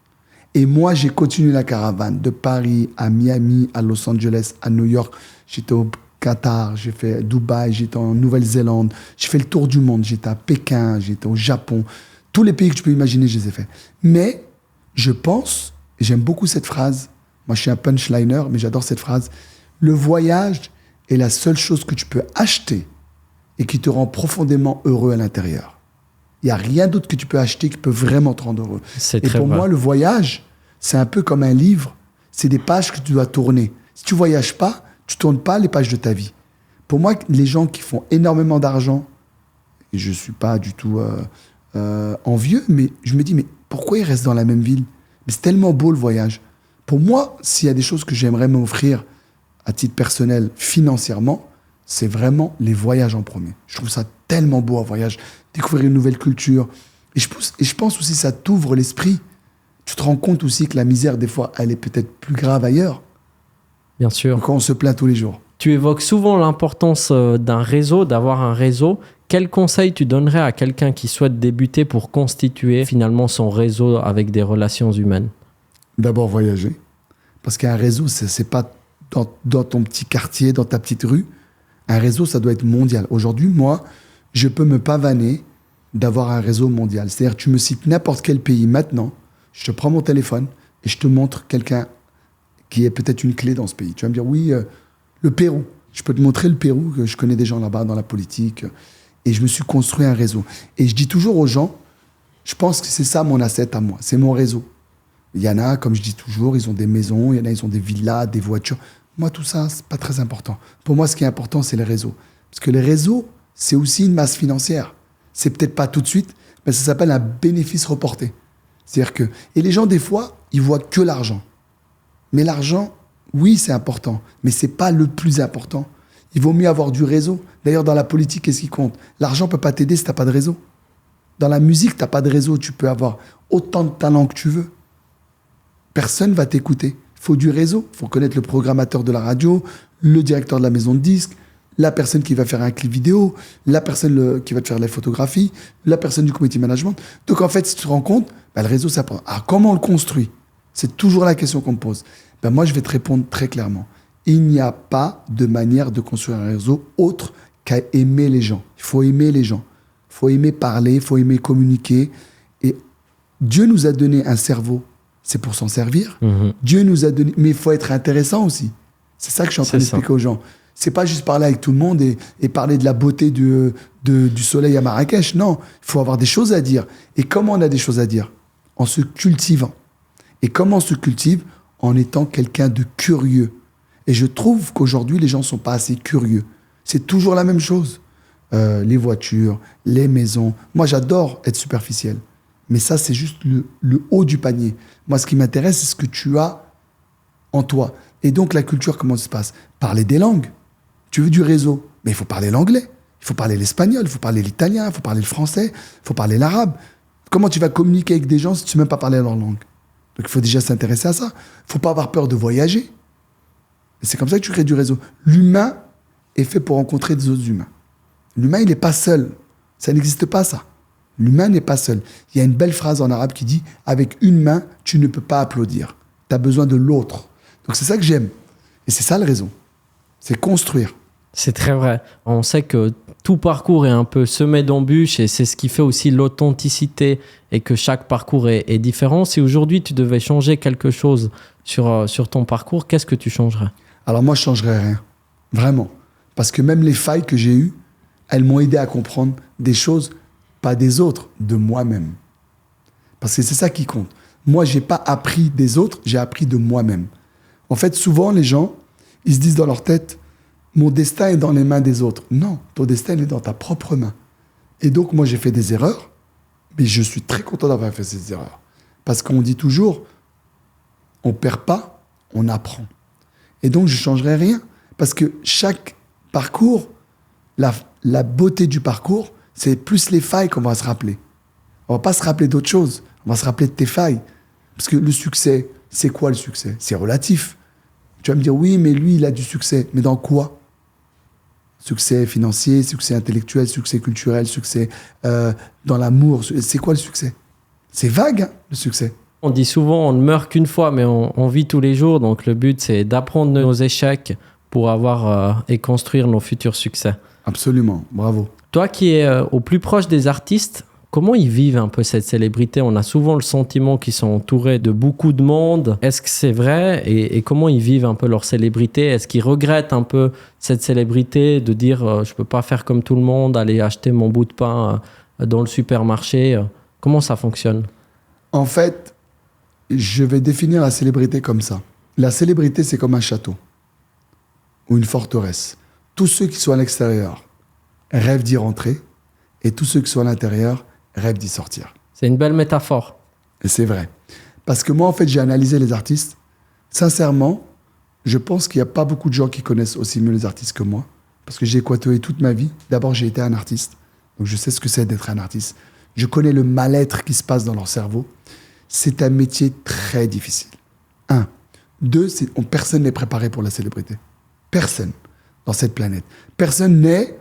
Et moi, j'ai continué la caravane de Paris à Miami, à Los Angeles, à New York. J'étais au Qatar, j'ai fait Dubaï, j'étais en Nouvelle-Zélande. J'ai fait le tour du monde, j'étais à Pékin, j'étais au Japon. Tous les pays que tu peux imaginer, je les ai faits. Mais je pense, et j'aime beaucoup cette phrase, moi je suis un punchliner, mais j'adore cette phrase, le voyage est la seule chose que tu peux acheter et qui te rend profondément heureux à l'intérieur. Il n'y a rien d'autre que tu peux acheter qui peut vraiment te rendre heureux. C'est et très pour vrai. moi, le voyage, c'est un peu comme un livre. C'est des pages que tu dois tourner. Si tu ne voyages pas, tu ne tournes pas les pages de ta vie. Pour moi, les gens qui font énormément d'argent, et je ne suis pas du tout envieux, mais je me dis, mais pourquoi ils restent dans la même ville? Mais c'est tellement beau le voyage. Pour moi, s'il y a des choses que j'aimerais m'offrir à titre personnel, financièrement, c'est vraiment les voyages en premier. Je trouve ça tellement beau, un voyage, découvrir une nouvelle culture. Et je pense aussi que ça t'ouvre l'esprit. Tu te rends compte aussi que la misère, des fois, elle est peut-être plus grave ailleurs. Bien sûr. Quand on se plaint tous les jours. Tu évoques souvent l'importance d'un réseau, d'avoir un réseau. Quel conseil tu donnerais à quelqu'un qui souhaite débuter pour constituer finalement son réseau avec des relations humaines? D'abord voyager. Parce qu'un réseau, c'est pas dans ton petit quartier, dans ta petite rue. Un réseau, ça doit être mondial. Aujourd'hui, moi, je peux me pavaner d'avoir un réseau mondial. C'est-à-dire, tu me cites n'importe quel pays maintenant, je te prends mon téléphone et je te montre quelqu'un qui est peut-être une clé dans ce pays. Tu vas me dire, oui, le Pérou. Je peux te montrer le Pérou, que je connais des gens là-bas dans la politique. Et je me suis construit un réseau. Et je dis toujours aux gens, je pense que c'est ça mon asset à moi, c'est mon réseau. Il y en a, comme je dis toujours, ils ont des maisons, il y en a, ils ont des villas, des voitures. Moi, tout ça, c'est pas très important. Pour moi, ce qui est important, c'est les réseaux. Parce que les réseaux, c'est aussi une masse financière. C'est peut-être pas tout de suite, mais ça s'appelle un bénéfice reporté. C'est-à-dire que... Et les gens, des fois, ils voient que l'argent. Mais l'argent, oui, c'est important, mais c'est pas le plus important. Il vaut mieux avoir du réseau. D'ailleurs, dans la politique, qu'est-ce qui compte? L'argent peut pas t'aider si t'as pas de réseau. Dans la musique, t'as pas de réseau. Tu peux avoir autant de talent que tu veux. Personne va t'écouter. Il faut du réseau. Il faut connaître le programmateur de la radio, le directeur de la maison de disques, la personne qui va faire un clip vidéo, la personne qui va te faire les photographies, la personne du community management. Donc, en fait, si tu te rends compte, le réseau, ça prend. Ah, comment on le construit? C'est toujours la question qu'on me pose. Moi, je vais te répondre très clairement. Il n'y a pas de manière de construire un réseau autre qu'à aimer les gens. Il faut aimer les gens. Il faut aimer parler, il faut aimer communiquer. Et Dieu nous a donné un cerveau, c'est pour s'en servir. Dieu nous a donné... Mais il faut être intéressant aussi. C'est ça que je suis en train d'expliquer aux gens. C'est pas juste parler avec tout le monde et parler de la beauté du soleil à Marrakech. Non, il faut avoir des choses à dire. Et comment on a des choses à dire? En se cultivant. Et comment on se cultive? En étant quelqu'un de curieux. Et je trouve qu'aujourd'hui, les gens ne sont pas assez curieux. C'est toujours la même chose. Les voitures, les maisons. Moi, j'adore être superficiel. Mais ça, c'est juste le haut du panier. Moi, ce qui m'intéresse, c'est ce que tu as en toi. Et donc, la culture, comment ça se passe? Parler des langues. Tu veux du réseau, mais il faut parler l'anglais. Il faut parler l'espagnol, il faut parler l'italien, il faut parler le français, il faut parler l'arabe. Comment tu vas communiquer avec des gens si tu ne sais même pas parler leur langue? Donc, il faut déjà s'intéresser à ça. Il ne faut pas avoir peur de voyager. Et c'est comme ça que tu crées du réseau. L'humain est fait pour rencontrer des autres humains. L'humain, il n'est pas seul. Ça n'existe pas, ça. L'humain n'est pas seul. Il y a une belle phrase en arabe qui dit « Avec une main, tu ne peux pas applaudir. Tu as besoin de l'autre. » Donc, c'est ça que j'aime. Et c'est ça le réseau. C'est construire. C'est très vrai. On sait que tout parcours est un peu semé d'embûches et c'est ce qui fait aussi l'authenticité et que chaque parcours est différent. Si aujourd'hui, tu devais changer quelque chose sur ton parcours, qu'est-ce que tu changerais? Alors moi, je ne changerais rien. Vraiment. Parce que même les failles que j'ai eues, elles m'ont aidé à comprendre des choses, pas des autres, de moi-même. Parce que c'est ça qui compte. Moi, je n'ai pas appris des autres, j'ai appris de moi-même. En fait, souvent, les gens, ils se disent dans leur tête, mon destin est dans les mains des autres. Non, ton destin est dans ta propre main. Et donc, moi, j'ai fait des erreurs, mais je suis très content d'avoir fait ces erreurs. Parce qu'on dit toujours, on ne perd pas, on apprend. Et donc, je ne changerai rien. Parce que chaque parcours, la beauté du parcours, c'est plus les failles qu'on va se rappeler. On ne va pas se rappeler d'autre chose. On va se rappeler de tes failles. Parce que le succès, c'est quoi le succès? C'est relatif. Tu vas me dire, oui, mais lui, il a du succès. Mais dans quoi? Succès financier, succès intellectuel, succès culturel, succès dans l'amour. C'est quoi le succès? C'est vague, hein, le succès. On dit souvent, on ne meurt qu'une fois, mais on vit tous les jours. Donc le but, c'est d'apprendre nos échecs pour avoir et construire nos futurs succès. Absolument, bravo. Toi qui es au plus proche des artistes, comment ils vivent un peu cette célébrité? On a souvent le sentiment qu'ils sont entourés de beaucoup de monde. Est-ce que c'est vrai? Et comment ils vivent un peu leur célébrité? Est-ce qu'ils regrettent un peu cette célébrité de dire je peux pas faire comme tout le monde, aller acheter mon bout de pain dans le supermarché? Comment ça fonctionne? En fait, je vais définir la célébrité comme ça. La célébrité, c'est comme un château ou une forteresse. Tous ceux qui sont à l'extérieur rêvent d'y rentrer et tous ceux qui sont à l'intérieur rêvent d'y sortir. C'est une belle métaphore. Et c'est vrai. Parce que moi, en fait, j'ai analysé les artistes. Sincèrement, je pense qu'il n'y a pas beaucoup de gens qui connaissent aussi mieux les artistes que moi. Parce que j'ai côtoyé toute ma vie. D'abord, j'ai été un artiste. Donc, je sais ce que c'est d'être un artiste. Je connais le mal-être qui se passe dans leur cerveau. C'est un métier très difficile. 1. 2, personne n'est préparé pour la célébrité. Personne dans cette planète. Personne naît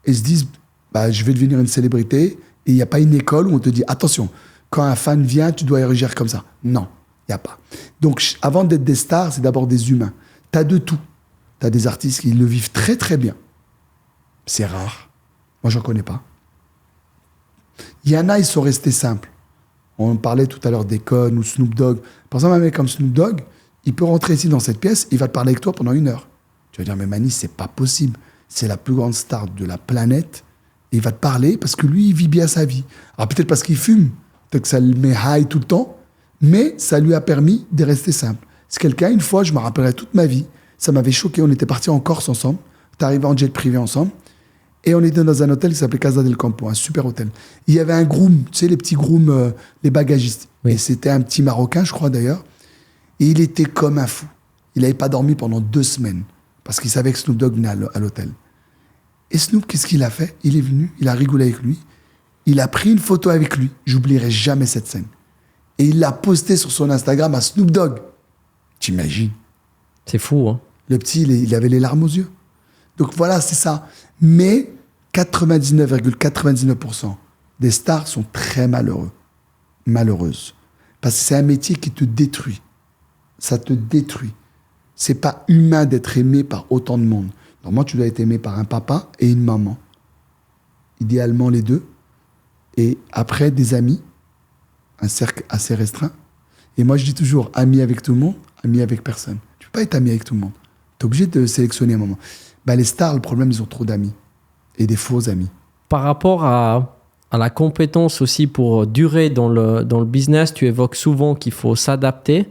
et se dit je vais devenir une célébrité. Et il n'y a pas une école où on te dit attention, quand un fan vient, tu dois réagir comme ça. Non, il n'y a pas. Donc, avant d'être des stars, c'est d'abord des humains. Tu as de tout. Tu as des artistes qui le vivent très, très bien. C'est rare. Moi, je n'en connais pas. Il y en a, ils sont restés simples. On parlait tout à l'heure d'Akon ou Snoop Dogg. Par exemple, un mec comme Snoop Dogg, il peut rentrer ici dans cette pièce, il va te parler avec toi pendant 1 heure. Tu vas dire, mais Mani, c'est pas possible. C'est la plus grande star de la planète. Et il va te parler parce que lui, il vit bien sa vie. Alors peut-être parce qu'il fume, peut-être que ça le met high tout le temps, mais ça lui a permis de rester simple. C'est quelqu'un, une fois, je me rappellerai toute ma vie, ça m'avait choqué, on était partis en Corse ensemble, on est arrivé en jet privé ensemble, et on était dans un hôtel qui s'appelait Casa del Campo, un super hôtel. Il y avait un groom, tu sais, les petits grooms, les bagagistes. Oui. Et c'était un petit Marocain, je crois d'ailleurs, et il était comme un fou. Il n'avait pas dormi pendant 2 semaines, parce qu'il savait que Snoop Dogg venait à l'hôtel. Et Snoop, qu'est-ce qu'il a fait? Il est venu, il a rigolé avec lui, il a pris une photo avec lui, j'oublierai jamais cette scène. Et il l'a posté sur son Instagram à Snoop Dogg. T'imagines? C'est fou, hein? Le petit, il avait les larmes aux yeux. Donc voilà, c'est ça. Mais 99,99% des stars sont très malheureuses. Parce que c'est un métier qui te détruit. Ça te détruit. C'est pas humain d'être aimé par autant de monde. Normalement, tu dois être aimé par un papa et une maman. Idéalement, les deux. Et après, des amis. Un cercle assez restreint. Et moi, je dis toujours, ami avec tout le monde, ami avec personne. Tu peux pas être ami avec tout le monde. Tu es obligé de sélectionner un moment. Les stars, le problème, ils ont trop d'amis. Et des faux amis. Par rapport à la compétence aussi pour durer dans le business, tu évoques souvent qu'il faut s'adapter.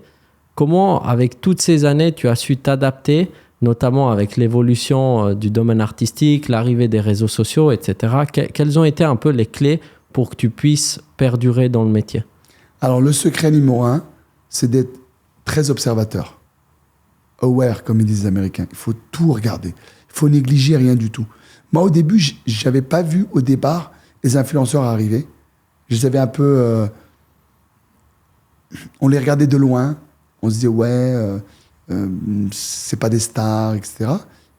Comment, avec toutes ces années, tu as su t'adapter, notamment avec l'évolution du domaine artistique, l'arrivée des réseaux sociaux, etc. Quelles ont été un peu les clés pour que tu puisses perdurer dans le métier? Alors, le secret numéro 1, c'est d'être très observateur. Aware, comme ils disent les Américains. Il faut tout regarder. Il faut négliger rien du tout. Moi, au début, je n'avais pas vu au départ les influenceurs arriver. Je les avais un peu... on les regardait de loin. On se disait, c'est pas des stars, etc.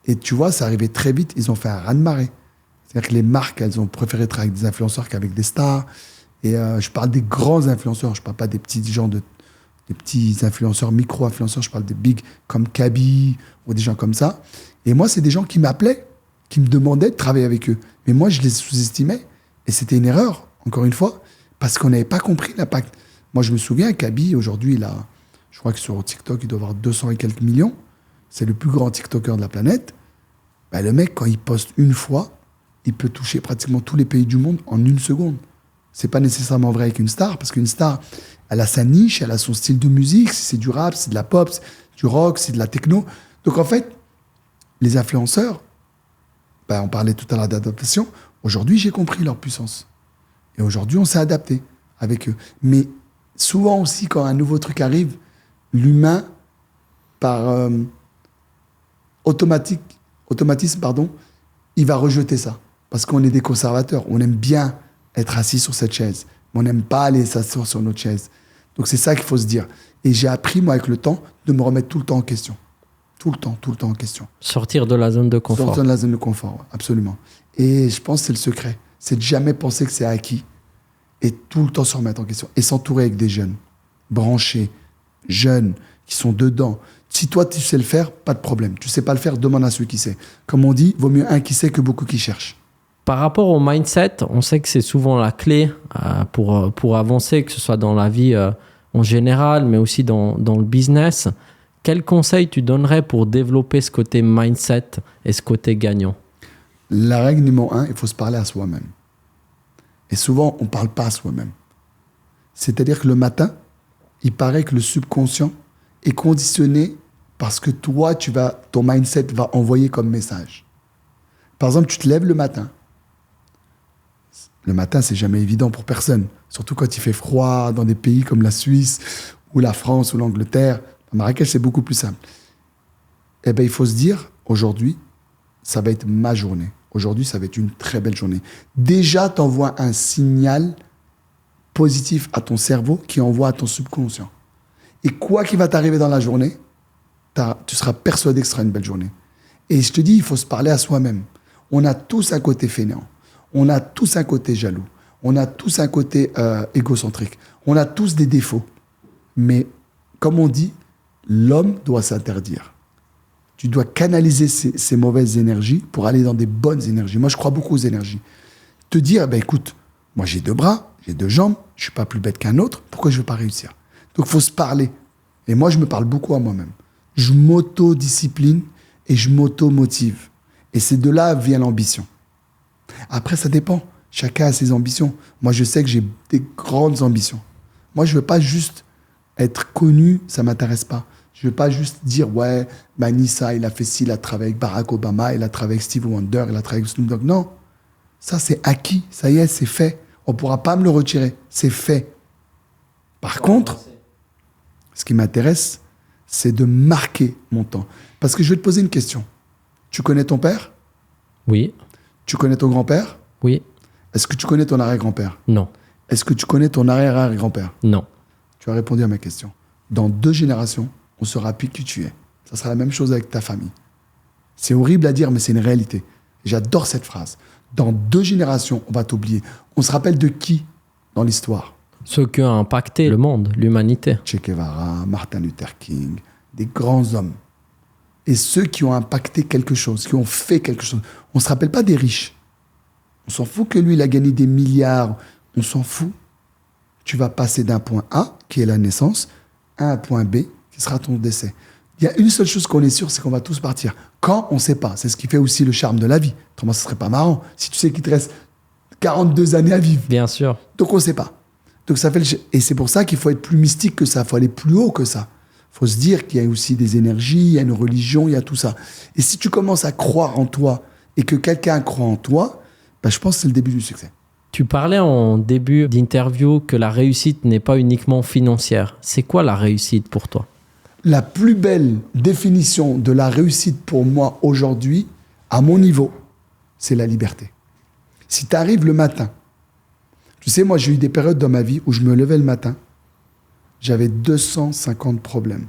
Et tu vois, ça arrivait très vite. Ils ont fait un raz-de-marée. C'est-à-dire que les marques, elles ont préféré travailler avec des influenceurs qu'avec des stars. Et je parle des grands influenceurs. Je parle pas des petits gens des petits influenceurs, micro-influenceurs. Je parle des big comme Kaby ou des gens comme ça. Et moi, c'est des gens qui m'appelaient, qui me demandaient de travailler avec eux. Mais moi, je les sous-estimais. Et c'était une erreur, encore une fois, parce qu'on n'avait pas compris l'impact. Moi, je me souviens, Kaby, aujourd'hui, je crois que sur TikTok, il doit avoir 200 et quelques millions. C'est le plus grand TikToker de la planète. Le mec, quand il poste une fois, il peut toucher pratiquement tous les pays du monde en 1 seconde. C'est pas nécessairement vrai avec une star, parce qu'une star, elle a sa niche, elle a son style de musique, c'est du rap, c'est de la pop, c'est du rock, c'est de la techno. Donc en fait, les influenceurs, on parlait tout à l'heure d'adaptation, aujourd'hui j'ai compris leur puissance. Et aujourd'hui on s'est adapté avec eux. Mais souvent aussi quand un nouveau truc arrive, l'humain, par automatisme, il va rejeter ça. Parce qu'on est des conservateurs, on aime bien être assis sur cette chaise. Mais on n'aime pas aller s'asseoir sur notre chaise. Donc c'est ça qu'il faut se dire. Et j'ai appris, moi, avec le temps, de me remettre tout le temps en question. Tout le temps en question. Sortir de la zone de confort. Sortir de la zone de confort, absolument. Et je pense que c'est le secret. C'est de jamais penser que c'est acquis. Et tout le temps se remettre en question. Et s'entourer avec des jeunes, branchés, jeunes, qui sont dedans. Si toi, tu sais le faire, pas de problème. Tu sais pas le faire, demande à celui qui sait. Comme on dit, vaut mieux un qui sait que beaucoup qui cherchent. Par rapport au mindset, on sait que c'est souvent la clé pour avancer, que ce soit dans la vie en général, mais aussi dans le business. Quel conseil tu donnerais pour développer ce côté mindset et ce côté gagnant? La règle numéro 1, il faut se parler à soi-même. Et souvent, on ne parle pas à soi-même. C'est-à-dire que le matin, il paraît que le subconscient est conditionné parce que toi, ton mindset va envoyer comme message. Par exemple, tu te lèves le matin. Le matin, c'est jamais évident pour personne. Surtout quand il fait froid dans des pays comme la Suisse ou la France ou l'Angleterre. À Marrakech, c'est beaucoup plus simple. Il faut se dire, aujourd'hui, ça va être ma journée. Aujourd'hui, ça va être une très belle journée. Déjà, tu envoies un signal positif à ton cerveau qui envoie à ton subconscient. Et quoi qu'il va t'arriver dans la journée, tu seras persuadé que ce sera une belle journée. Et je te dis, il faut se parler à soi-même. On a tous un côté fainéant. On a tous un côté jaloux. On a tous un côté égocentrique. On a tous des défauts. Mais, comme on dit, l'homme doit s'interdire. Tu dois canaliser ces mauvaises énergies pour aller dans des bonnes énergies. Moi, je crois beaucoup aux énergies. Te dire, écoute, moi, j'ai 2 bras, j'ai 2 jambes, je ne suis pas plus bête qu'un autre, pourquoi je ne veux pas réussir? Donc, il faut se parler. Et moi, je me parle beaucoup à moi-même. Je m'auto-discipline et je m'auto-motive. Et c'est de là vient l'ambition. Après, ça dépend. Chacun a ses ambitions. Moi, je sais que j'ai des grandes ambitions. Moi, je ne veux pas juste être connu, ça ne m'intéresse pas. Je ne veux pas juste dire, ouais, Nissa, il a fait ci, il a travaillé avec Barack Obama, il a travaillé avec Steve Wonder, il a travaillé avec Snoop Dogg. Non, ça c'est acquis, ça y est, c'est fait. On ne pourra pas me le retirer, c'est fait. Par contre, ce qui m'intéresse, c'est de marquer mon temps. Parce que je vais te poser une question. Tu connais ton père ? Oui. Tu connais ton grand-père ? Oui. Est-ce que tu connais ton arrière-grand-père ? Non. Est-ce que tu connais ton arrière-arrière-grand-père ? Non. Tu as répondu à ma question. Dans 2 générations, on saura plus qui tu es. Ça sera la même chose avec ta famille. C'est horrible à dire, mais c'est une réalité. J'adore cette phrase. Dans 2 générations, on va t'oublier. On se rappelle de qui dans l'histoire ? Ceux qui ont impacté le monde, l'humanité. Che Guevara, Martin Luther King, des grands hommes. Et ceux qui ont impacté quelque chose, qui ont fait quelque chose. On ne se rappelle pas des riches. On s'en fout que lui, il a gagné des milliards. On s'en fout. Tu vas passer d'un point A, qui est la naissance, à un point B, qui sera ton décès. Il y a une seule chose qu'on est sûr, c'est qu'on va tous partir. Quand, on ne sait pas. C'est ce qui fait aussi le charme de la vie. Autrement, ce ne serait pas marrant. Si tu sais qu'il te reste 42 années à vivre. Bien sûr. Donc, on ne sait pas. Donc, ça fait et c'est pour ça qu'il faut être plus mystique que ça. Il faut aller plus haut que ça. Il faut se dire qu'il y a aussi des énergies, il y a une religion, il y a tout ça. Et si tu commences à croire en toi et que quelqu'un croit en toi, ben, je pense que c'est le début du succès. Tu parlais en début d'interview que la réussite n'est pas uniquement financière. C'est quoi la réussite pour toi ? La plus belle définition de la réussite pour moi aujourd'hui, à mon niveau, c'est la liberté. Si tu arrives le matin, tu sais, moi j'ai eu des périodes dans ma vie où je me levais le matin, j'avais 250 problèmes.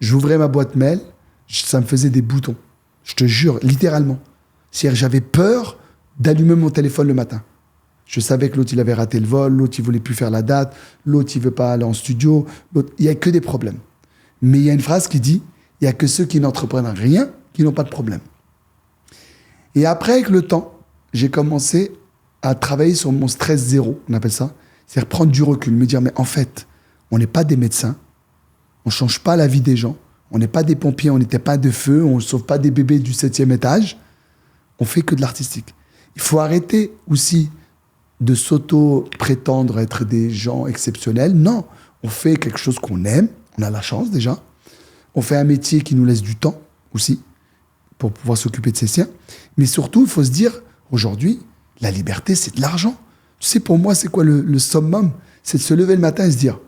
J'ouvrais ma boîte mail, ça me faisait des boutons. Je te jure, littéralement. C'est-à-dire j'avais peur d'allumer mon téléphone le matin. Je savais que l'autre, il avait raté le vol, l'autre, il voulait plus faire la date, l'autre, il veut pas aller en studio, l'autre, il n'y a que des problèmes. Mais il y a une phrase qui dit, il n'y a que ceux qui n'entreprennent rien qui n'ont pas de problème. Et après, avec le temps, j'ai commencé à travailler sur mon stress zéro, on appelle ça. C'est-à-dire prendre du recul, me dire, mais en fait, on n'est pas des médecins, on ne change pas la vie des gens, on n'est pas des pompiers, on n'était pas de feu, on ne sauve pas des bébés du 7e étage, on fait que de l'artistique. Il faut arrêter aussi de s'auto-prétendre être des gens exceptionnels. Non, on fait quelque chose qu'on aime, on a la chance déjà. On fait un métier qui nous laisse du temps aussi pour pouvoir s'occuper de ses siens. Mais surtout, il faut se dire, aujourd'hui, la liberté, c'est de l'argent. Tu sais, pour moi, c'est quoi le summum ? C'est de se lever le matin et se dire,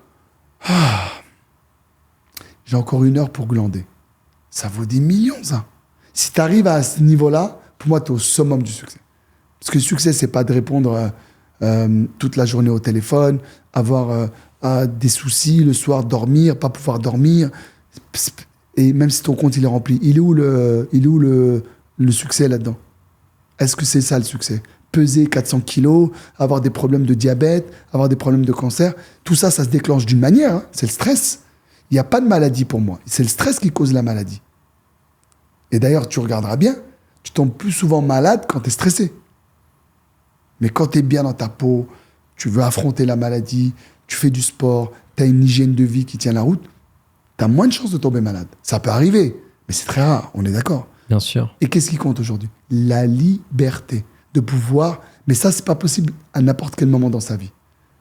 ah, j'ai encore 1 heure pour glander. Ça vaut des millions, ça. Si tu arrives à ce niveau-là, pour moi, tu es au summum du succès. Parce que le succès, c'est pas de répondre toute la journée au téléphone, avoir des soucis le soir, dormir, pas pouvoir dormir. Et même si ton compte il est rempli, il est où le succès là-dedans ? Est-ce que c'est ça le succès ? Peser 400 kilos, avoir des problèmes de diabète, avoir des problèmes de cancer, tout ça, ça se déclenche d'une manière, hein, c'est le stress. Il n'y a pas de maladie pour moi. C'est le stress qui cause la maladie. Et d'ailleurs, tu regarderas bien, tu tombes plus souvent malade quand tu es stressé. Mais quand tu es bien dans ta peau, tu veux affronter la maladie, tu fais du sport, tu as une hygiène de vie qui tient la route, tu as moins de chances de tomber malade. Ça peut arriver, mais c'est très rare, on est d'accord. Bien sûr. Et qu'est-ce qui compte aujourd'hui ? La liberté de pouvoir... Mais ça, c'est pas possible à n'importe quel moment dans sa vie.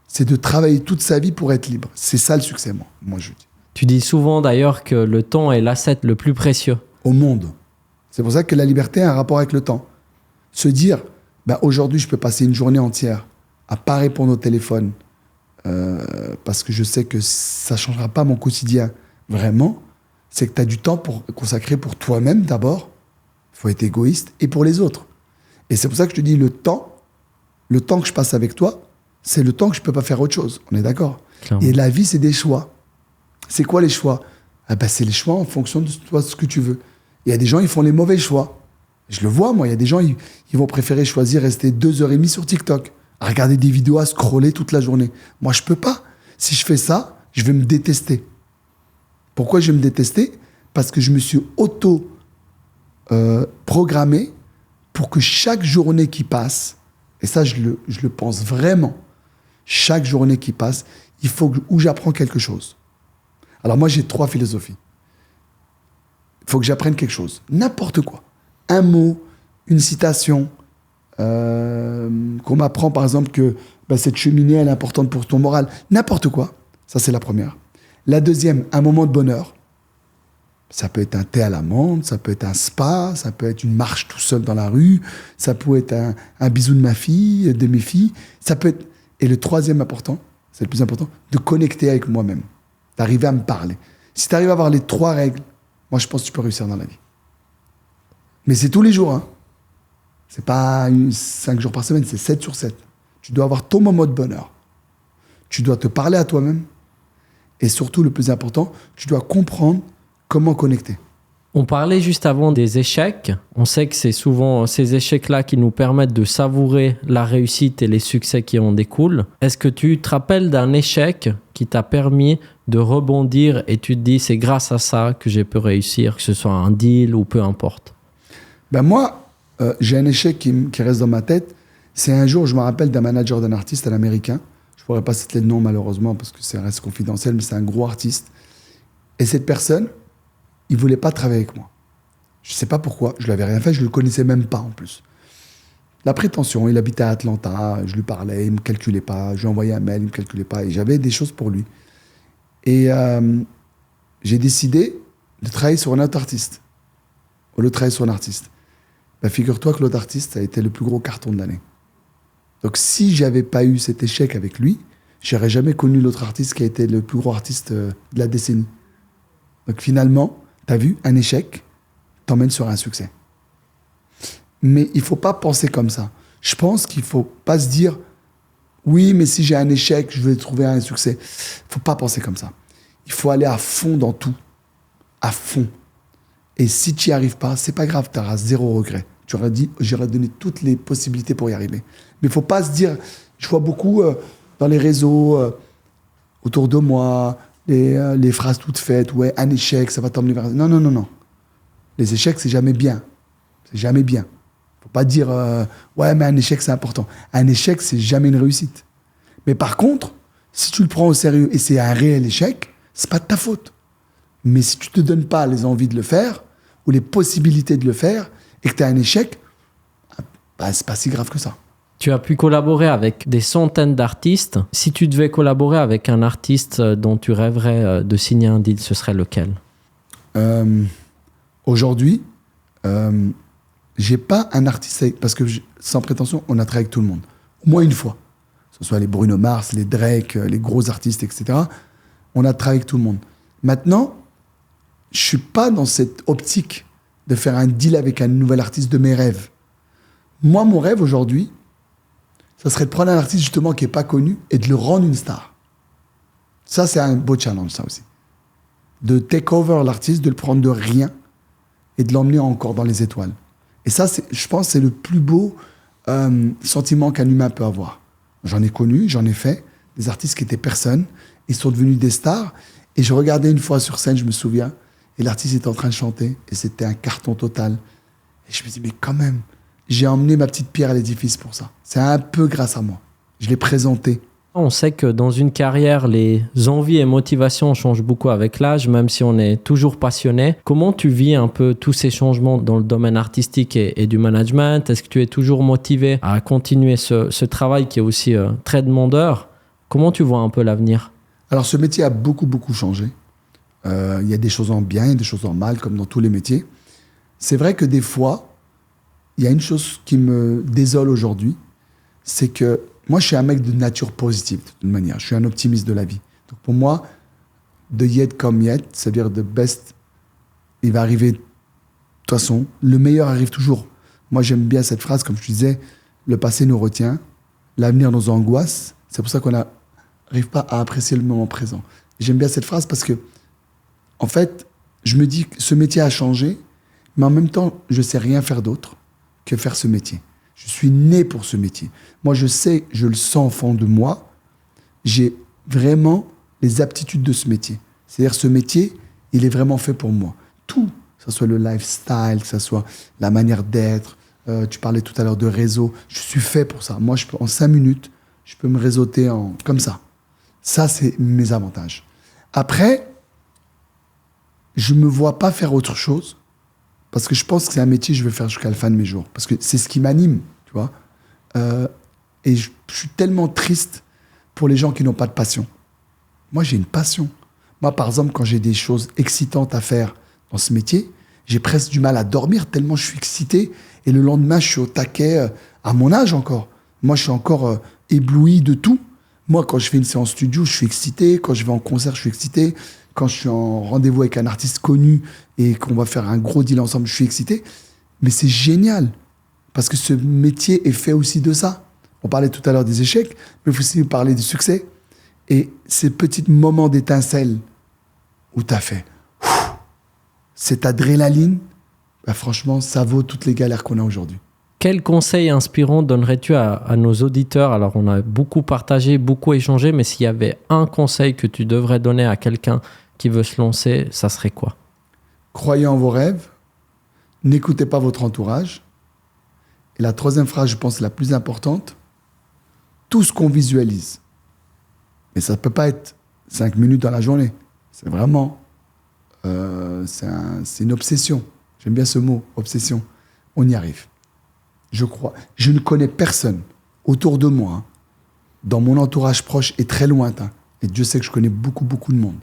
C'est de travailler toute sa vie pour être libre. C'est ça le succès, moi je dis. Tu dis souvent d'ailleurs que le temps est l'asset le plus précieux. Au monde. C'est pour ça que la liberté a un rapport avec le temps. Se dire, aujourd'hui, je peux passer une journée entière à pas répondre au téléphone parce que je sais que ça changera pas mon quotidien. Vraiment, c'est que tu as du temps pour consacrer pour toi-même d'abord. Il faut être égoïste. Et pour les autres. Et c'est pour ça que je te dis, le temps que je passe avec toi, c'est le temps que je peux pas faire autre chose. On est d'accord ? Clairement. Et la vie, c'est des choix. C'est quoi les choix ? C'est les choix en fonction de toi, ce que tu veux. Il y a des gens, ils font les mauvais choix. Je le vois, moi. Il y a des gens, ils vont préférer choisir rester 2h30 sur TikTok, à regarder des vidéos, à scroller toute la journée. Moi, je peux pas. Si je fais ça, je vais me détester. Pourquoi je vais me détester ? Parce que je me suis programmé pour que chaque journée qui passe, et ça, je le pense vraiment, chaque journée qui passe, il faut où j'apprends quelque chose. Alors moi, j'ai 3 philosophies. Il faut que j'apprenne quelque chose. N'importe quoi. Un mot, une citation, qu'on m'apprend par exemple que cette cheminée, elle est importante pour ton moral. N'importe quoi. Ça, c'est la première. La deuxième, un moment de bonheur. Ça peut être un thé à l'amande, ça peut être un spa, ça peut être une marche tout seul dans la rue, ça peut être un bisou de ma fille, de mes filles. Ça peut être... Et le troisième important, c'est le plus important, de connecter avec moi-même, d'arriver à me parler. Si tu arrives à avoir les 3 règles, moi, je pense que tu peux réussir dans la vie. Mais c'est tous les jours. Hein. C'est pas 5 jours par semaine, c'est 7 sur 7. Tu dois avoir ton moment de bonheur. Tu dois te parler à toi-même. Et surtout, le plus important, tu dois comprendre comment connecter. On parlait juste avant des échecs. On sait que c'est souvent ces échecs-là qui nous permettent de savourer la réussite et les succès qui en découlent. Est-ce que tu te rappelles d'un échec qui t'a permis de rebondir et tu te dis c'est grâce à ça que j'ai pu réussir, que ce soit un deal ou peu importe? Moi, j'ai un échec qui reste dans ma tête. C'est un jour, je me rappelle d'un manager d'un artiste, un américain. Je ne pourrais pas citer le nom malheureusement parce que ça reste confidentiel, mais c'est un gros artiste. Et cette personne, il ne voulait pas travailler avec moi. Je ne sais pas pourquoi, je ne l'avais rien fait, je ne le connaissais même pas en plus. La prétention, il habitait à Atlanta, je lui parlais, il ne me calculait pas, je lui envoyais un mail, il ne me calculait pas, et j'avais des choses pour lui. Et j'ai décidé de travailler sur un autre artiste, au lieu de travailler sur un artiste. Figure-toi que l'autre artiste a été le plus gros carton de l'année. Donc si je n'avais pas eu cet échec avec lui, je n'aurais jamais connu l'autre artiste qui a été le plus gros artiste de la décennie. Donc finalement, tu as vu, un échec t'emmène sur un succès. Mais il ne faut pas penser comme ça. Je pense qu'il ne faut pas se dire « Oui, mais si j'ai un échec, je vais trouver un succès. » Il ne faut pas penser comme ça. Il faut aller à fond dans tout. À fond. Et si tu n'y arrives pas, ce n'est pas grave, tu auras 0 regret. Tu auras dit « J'aurais donné toutes les possibilités pour y arriver. » Mais il ne faut pas se dire... Je vois beaucoup dans les réseaux, autour de moi, les phrases toutes faites, ouais, un échec, ça va t'emmener vers... Non, non, non, non. Les échecs, c'est jamais bien. C'est jamais bien. Faut pas dire, ouais, mais un échec, c'est important. Un échec, c'est jamais une réussite. Mais par contre, si tu le prends au sérieux et c'est un réel échec, c'est pas de ta faute. Mais si tu te donnes pas les envies de le faire, ou les possibilités de le faire, et que tu as un échec, c'est pas si grave que ça. Tu as pu collaborer avec des centaines d'artistes. Si tu devais collaborer avec un artiste dont tu rêverais de signer un deal, ce serait lequel? Aujourd'hui, j'ai pas un artiste... Parce que, sans prétention, on a travaillé avec tout le monde. Au moins une fois. Que ce soit les Bruno Mars, les Drake, les gros artistes, etc. On a travaillé avec tout le monde. Maintenant, je suis pas dans cette optique de faire un deal avec un nouvel artiste de mes rêves. Moi, mon rêve aujourd'hui, ça serait de prendre un artiste justement qui n'est pas connu et de le rendre une star. Ça, c'est un beau challenge, ça aussi. De take over l'artiste, de le prendre de rien et de l'emmener encore dans les étoiles. Et ça, je pense c'est le plus beau sentiment qu'un humain peut avoir. J'en ai connu, j'en ai fait, des artistes qui étaient personne, ils sont devenus des stars. Et je regardais une fois sur scène, je me souviens, et l'artiste était en train de chanter, et c'était un carton total. Et je me dis, mais quand même, j'ai emmené ma petite pierre à l'édifice pour ça. C'est un peu grâce à moi. Je l'ai présenté. On sait que dans une carrière, les envies et motivations changent beaucoup avec l'âge, même si on est toujours passionné. Comment tu vis un peu tous ces changements dans le domaine artistique et du management? Est-ce que tu es toujours motivé à continuer ce travail qui est aussi très demandeur? Comment tu vois un peu l'avenir? Alors, ce métier a beaucoup, beaucoup changé. Il y a des choses en bien, il y a des choses en mal, comme dans tous les métiers. C'est vrai que des fois, il y a une chose qui me désole aujourd'hui, c'est que moi, je suis un mec de nature positive, de toute manière. Je suis un optimiste de la vie. Donc, pour moi, de yet come yet, c'est-à-dire the best, il va arriver de toute façon. Le meilleur arrive toujours. Moi, j'aime bien cette phrase, comme je disais, le passé nous retient, l'avenir nous angoisse. C'est pour ça qu'on n'arrive pas à apprécier le moment présent. J'aime bien cette phrase parce que, en fait, je me dis que ce métier a changé, mais en même temps, je ne sais rien faire d'autre que faire ce métier. Je suis né pour ce métier. Moi, je sais, je le sens au fond de moi, j'ai vraiment les aptitudes de ce métier. C'est-à-dire, ce métier, il est vraiment fait pour moi. Tout, que ce soit le lifestyle, que ce soit la manière d'être, tu parlais tout à l'heure de réseau, je suis fait pour ça. Moi, en 5 minutes, je peux me réseauter comme ça. Ça, c'est mes avantages. Après, je me vois pas faire autre chose parce que je pense que c'est un métier que je vais faire jusqu'à la fin de mes jours. Parce que c'est ce qui m'anime, tu vois. Et je suis tellement triste pour les gens qui n'ont pas de passion. Moi, j'ai une passion. Moi, par exemple, quand j'ai des choses excitantes à faire dans ce métier, j'ai presque du mal à dormir tellement je suis excité. Et le lendemain, je suis au taquet à mon âge encore. Moi, je suis encore ébloui de tout. Moi, quand je fais une séance studio, je suis excité. Quand je vais en concert, je suis excité. Quand je suis en rendez-vous avec un artiste connu et qu'on va faire un gros deal ensemble, je suis excité. Mais c'est génial parce que ce métier est fait aussi de ça. On parlait tout à l'heure des échecs, mais il faut aussi parler du succès. Et ces petits moments d'étincelle où tu as fait cette adrénaline, bah franchement, ça vaut toutes les galères qu'on a aujourd'hui. Quel conseil inspirant donnerais-tu à nos auditeurs? Alors, on a beaucoup partagé, beaucoup échangé, mais s'il y avait un conseil que tu devrais donner à quelqu'un qui veut se lancer, ça serait quoi? Croyez en vos rêves, n'écoutez pas votre entourage. Et la troisième phrase, je pense, la plus importante, tout ce qu'on visualise. Mais ça ne peut pas être 5 minutes dans la journée. C'est vraiment... c'est une obsession. J'aime bien ce mot, obsession. On y arrive. Je crois. Je ne connais personne autour de moi, hein, dans mon entourage proche et très lointain. Et Dieu sait que je connais beaucoup, beaucoup de monde.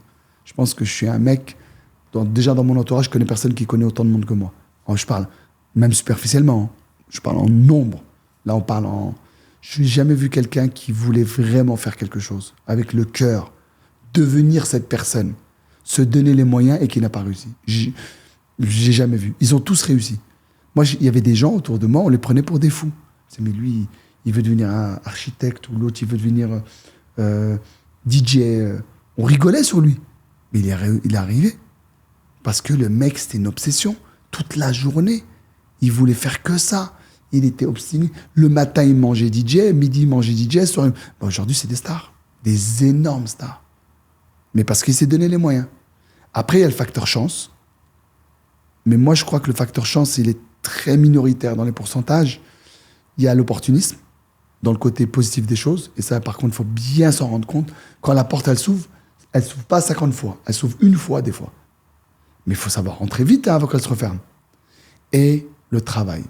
Je pense que je suis un mec, déjà dans mon entourage, je connais personne qui connaît autant de monde que moi. Alors, je parle même superficiellement. Hein. Je parle en nombre. Là, on parle en... Je n'ai jamais vu quelqu'un qui voulait vraiment faire quelque chose, avec le cœur, devenir cette personne, se donner les moyens et qui n'a pas réussi. J'ai jamais vu. Ils ont tous réussi. Moi, il y avait des gens autour de moi, on les prenait pour des fous. C'est, mais lui, il veut devenir un architecte, ou l'autre, il veut devenir DJ. On rigolait sur lui. Mais il est arrivé. Parce que le mec, c'était une obsession. Toute la journée, il voulait faire que ça. Il était obstiné. Le matin, il mangeait DJ, midi, il mangeait DJ. Soir, aujourd'hui, c'est des stars. Des énormes stars. Mais parce qu'il s'est donné les moyens. Après, il y a le facteur chance. Mais moi, je crois que le facteur chance, il est très minoritaire dans les pourcentages. Il y a l'opportunisme, dans le côté positif des choses. Et ça, par contre, il faut bien s'en rendre compte. Quand la porte, elle s'ouvre pas 50 fois. Elle s'ouvre une fois, des fois. Mais il faut savoir rentrer vite avant qu'elle se referme. Et le travail.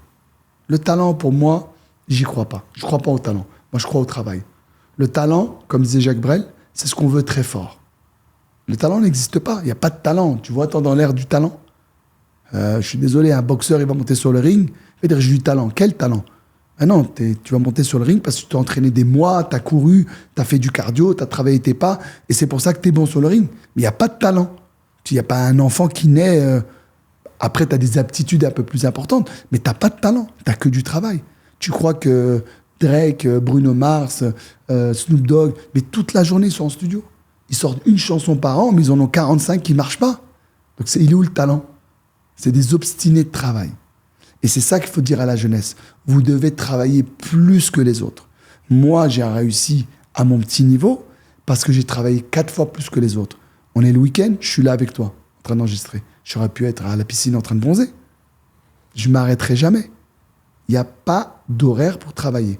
Le talent, pour moi, j'y crois pas. Je crois pas au talent. Moi, je crois au travail. Le talent, comme disait Jacques Brel, c'est ce qu'on veut très fort. Le talent n'existe pas. Il n'y a pas de talent. Tu vois, tant dans l'air du talent. Je suis désolé, un boxeur, il va monter sur le ring. Il va dire, j'ai du talent. Quel talent? Ah non, tu vas monter sur le ring parce que tu t'es entraîné des mois, tu as couru, tu as fait du cardio, tu as travaillé tes pas, et c'est pour ça que tu es bon sur le ring. Mais il n'y a pas de talent. Il n'y a pas un enfant qui naît... Après, tu as des aptitudes un peu plus importantes, mais tu n'as pas de talent. Tu n'as que du travail. Tu crois que Drake, Bruno Mars, Snoop Dogg, mais toute la journée, ils sont en studio. Ils sortent une chanson par an, mais ils en ont 45 qui ne marchent pas. Donc, il est où le talent? C'est des obstinés de travail. Et c'est ça qu'il faut dire à la jeunesse. Vous devez travailler plus que les autres. Moi, j'ai réussi à mon petit niveau parce que j'ai travaillé 4 fois plus que les autres. On est le week-end, je suis là avec toi, en train d'enregistrer. J'aurais pu être à la piscine en train de bronzer. Je ne m'arrêterai jamais. Il n'y a pas d'horaire pour travailler.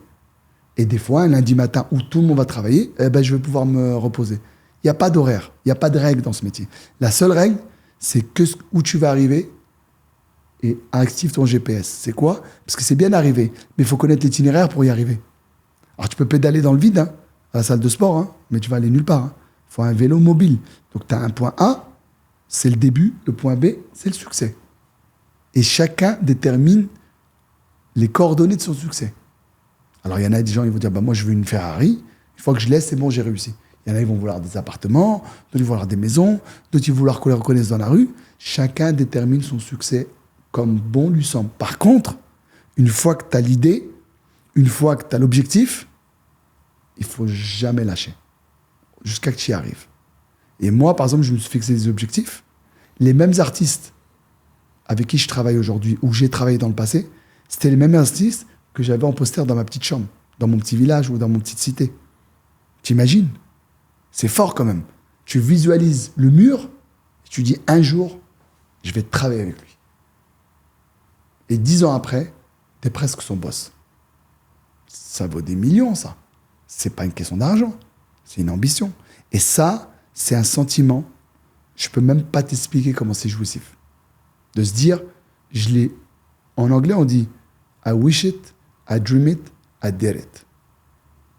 Et des fois, un lundi matin où tout le monde va travailler, je vais pouvoir me reposer. Il n'y a pas d'horaire, il n'y a pas de règle dans ce métier. La seule règle, c'est où tu vas arriver et active ton GPS. C'est quoi? Parce que c'est bien d'arriver, mais il faut connaître l'itinéraire pour y arriver. Alors, tu peux pédaler dans le vide, hein, à la salle de sport, hein, mais tu vas aller nulle part. Il faut un vélo mobile. Donc, tu as un point A, c'est le début. Le point B, c'est le succès. Et chacun détermine les coordonnées de son succès. Alors, il y en a des gens, ils vont dire, moi, je veux une Ferrari. Une fois que je laisse, c'est bon, j'ai réussi. Il y en a, ils vont vouloir des appartements, d'autres, ils vont vouloir des maisons, d'autres, ils vont vouloir qu'on les reconnaisse dans la rue. Chacun détermine son succès comme bon lui semble. Par contre, une fois que tu as l'idée, une fois que tu as l'objectif, il ne faut jamais lâcher. Jusqu'à que tu y arrives. Et moi, par exemple, je me suis fixé des objectifs. Les mêmes artistes avec qui je travaille aujourd'hui, ou j'ai travaillé dans le passé, c'était les mêmes artistes que j'avais en poster dans ma petite chambre, dans mon petit village ou dans mon petite cité. T'imagines? C'est fort quand même. Tu visualises le mur, et tu dis un jour, je vais travailler avec lui. Et 10 ans après, t'es presque son boss. Ça vaut des millions, ça. C'est pas une question d'argent, c'est une ambition. Et ça, c'est un sentiment. je peux même pas t'expliquer comment c'est jouissif. De se dire, en anglais, on dit I wish it, I dream it, I did it.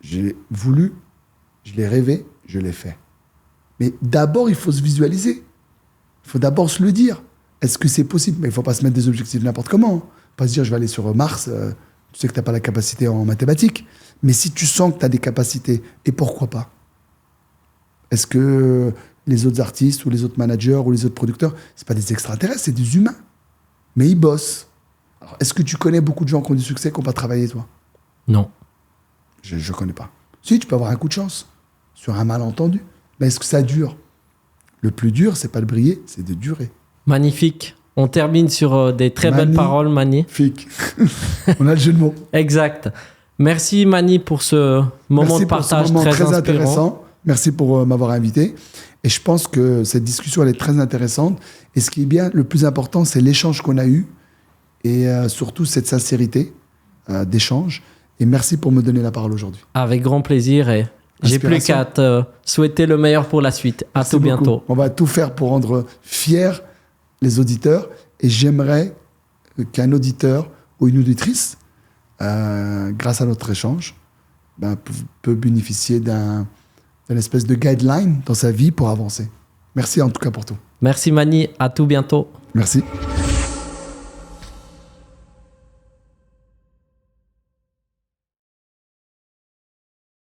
Je l'ai voulu, je l'ai rêvé, je l'ai fait. Mais d'abord, il faut se visualiser. Il faut d'abord se le dire. Est-ce que c'est possible? Mais il ne faut pas se mettre des objectifs n'importe comment. Hein. Pas se dire, je vais aller sur Mars, tu sais que tu n'as pas la capacité en mathématiques. Mais si tu sens que tu as des capacités, et pourquoi pas? Est-ce que les autres artistes ou les autres managers ou les autres producteurs, ce pas des extraterrestres, c'est des humains. Mais ils bossent. Alors, est-ce que tu connais beaucoup de gens qui ont du succès, qui n'ont pas travaillé, toi? Non. Je ne connais pas. Si, tu peux avoir un coup de chance sur un malentendu. Mais est-ce que ça dure? Le plus dur, c'est pas de briller, c'est de durer. Magnifique. On termine sur des très belles paroles, Mani. Magnifique. On a le jeu de mots. Exact. Merci, Mani, pour ce moment de partage très intéressant. Merci pour m'avoir invité. Et je pense que cette discussion, elle est très intéressante. Et ce qui est bien, le plus important, c'est l'échange qu'on a eu et surtout cette sincérité d'échange. Et merci pour me donner la parole aujourd'hui. Avec grand plaisir et j'ai plus qu'à te souhaiter le meilleur pour la suite. À tout bientôt. On va tout faire pour rendre fiers les auditeurs. Et j'aimerais qu'un auditeur ou une auditrice, grâce à notre échange, peut bénéficier d'une espèce de guideline dans sa vie pour avancer. Merci en tout cas pour tout. Merci Mani, à tout bientôt. Merci.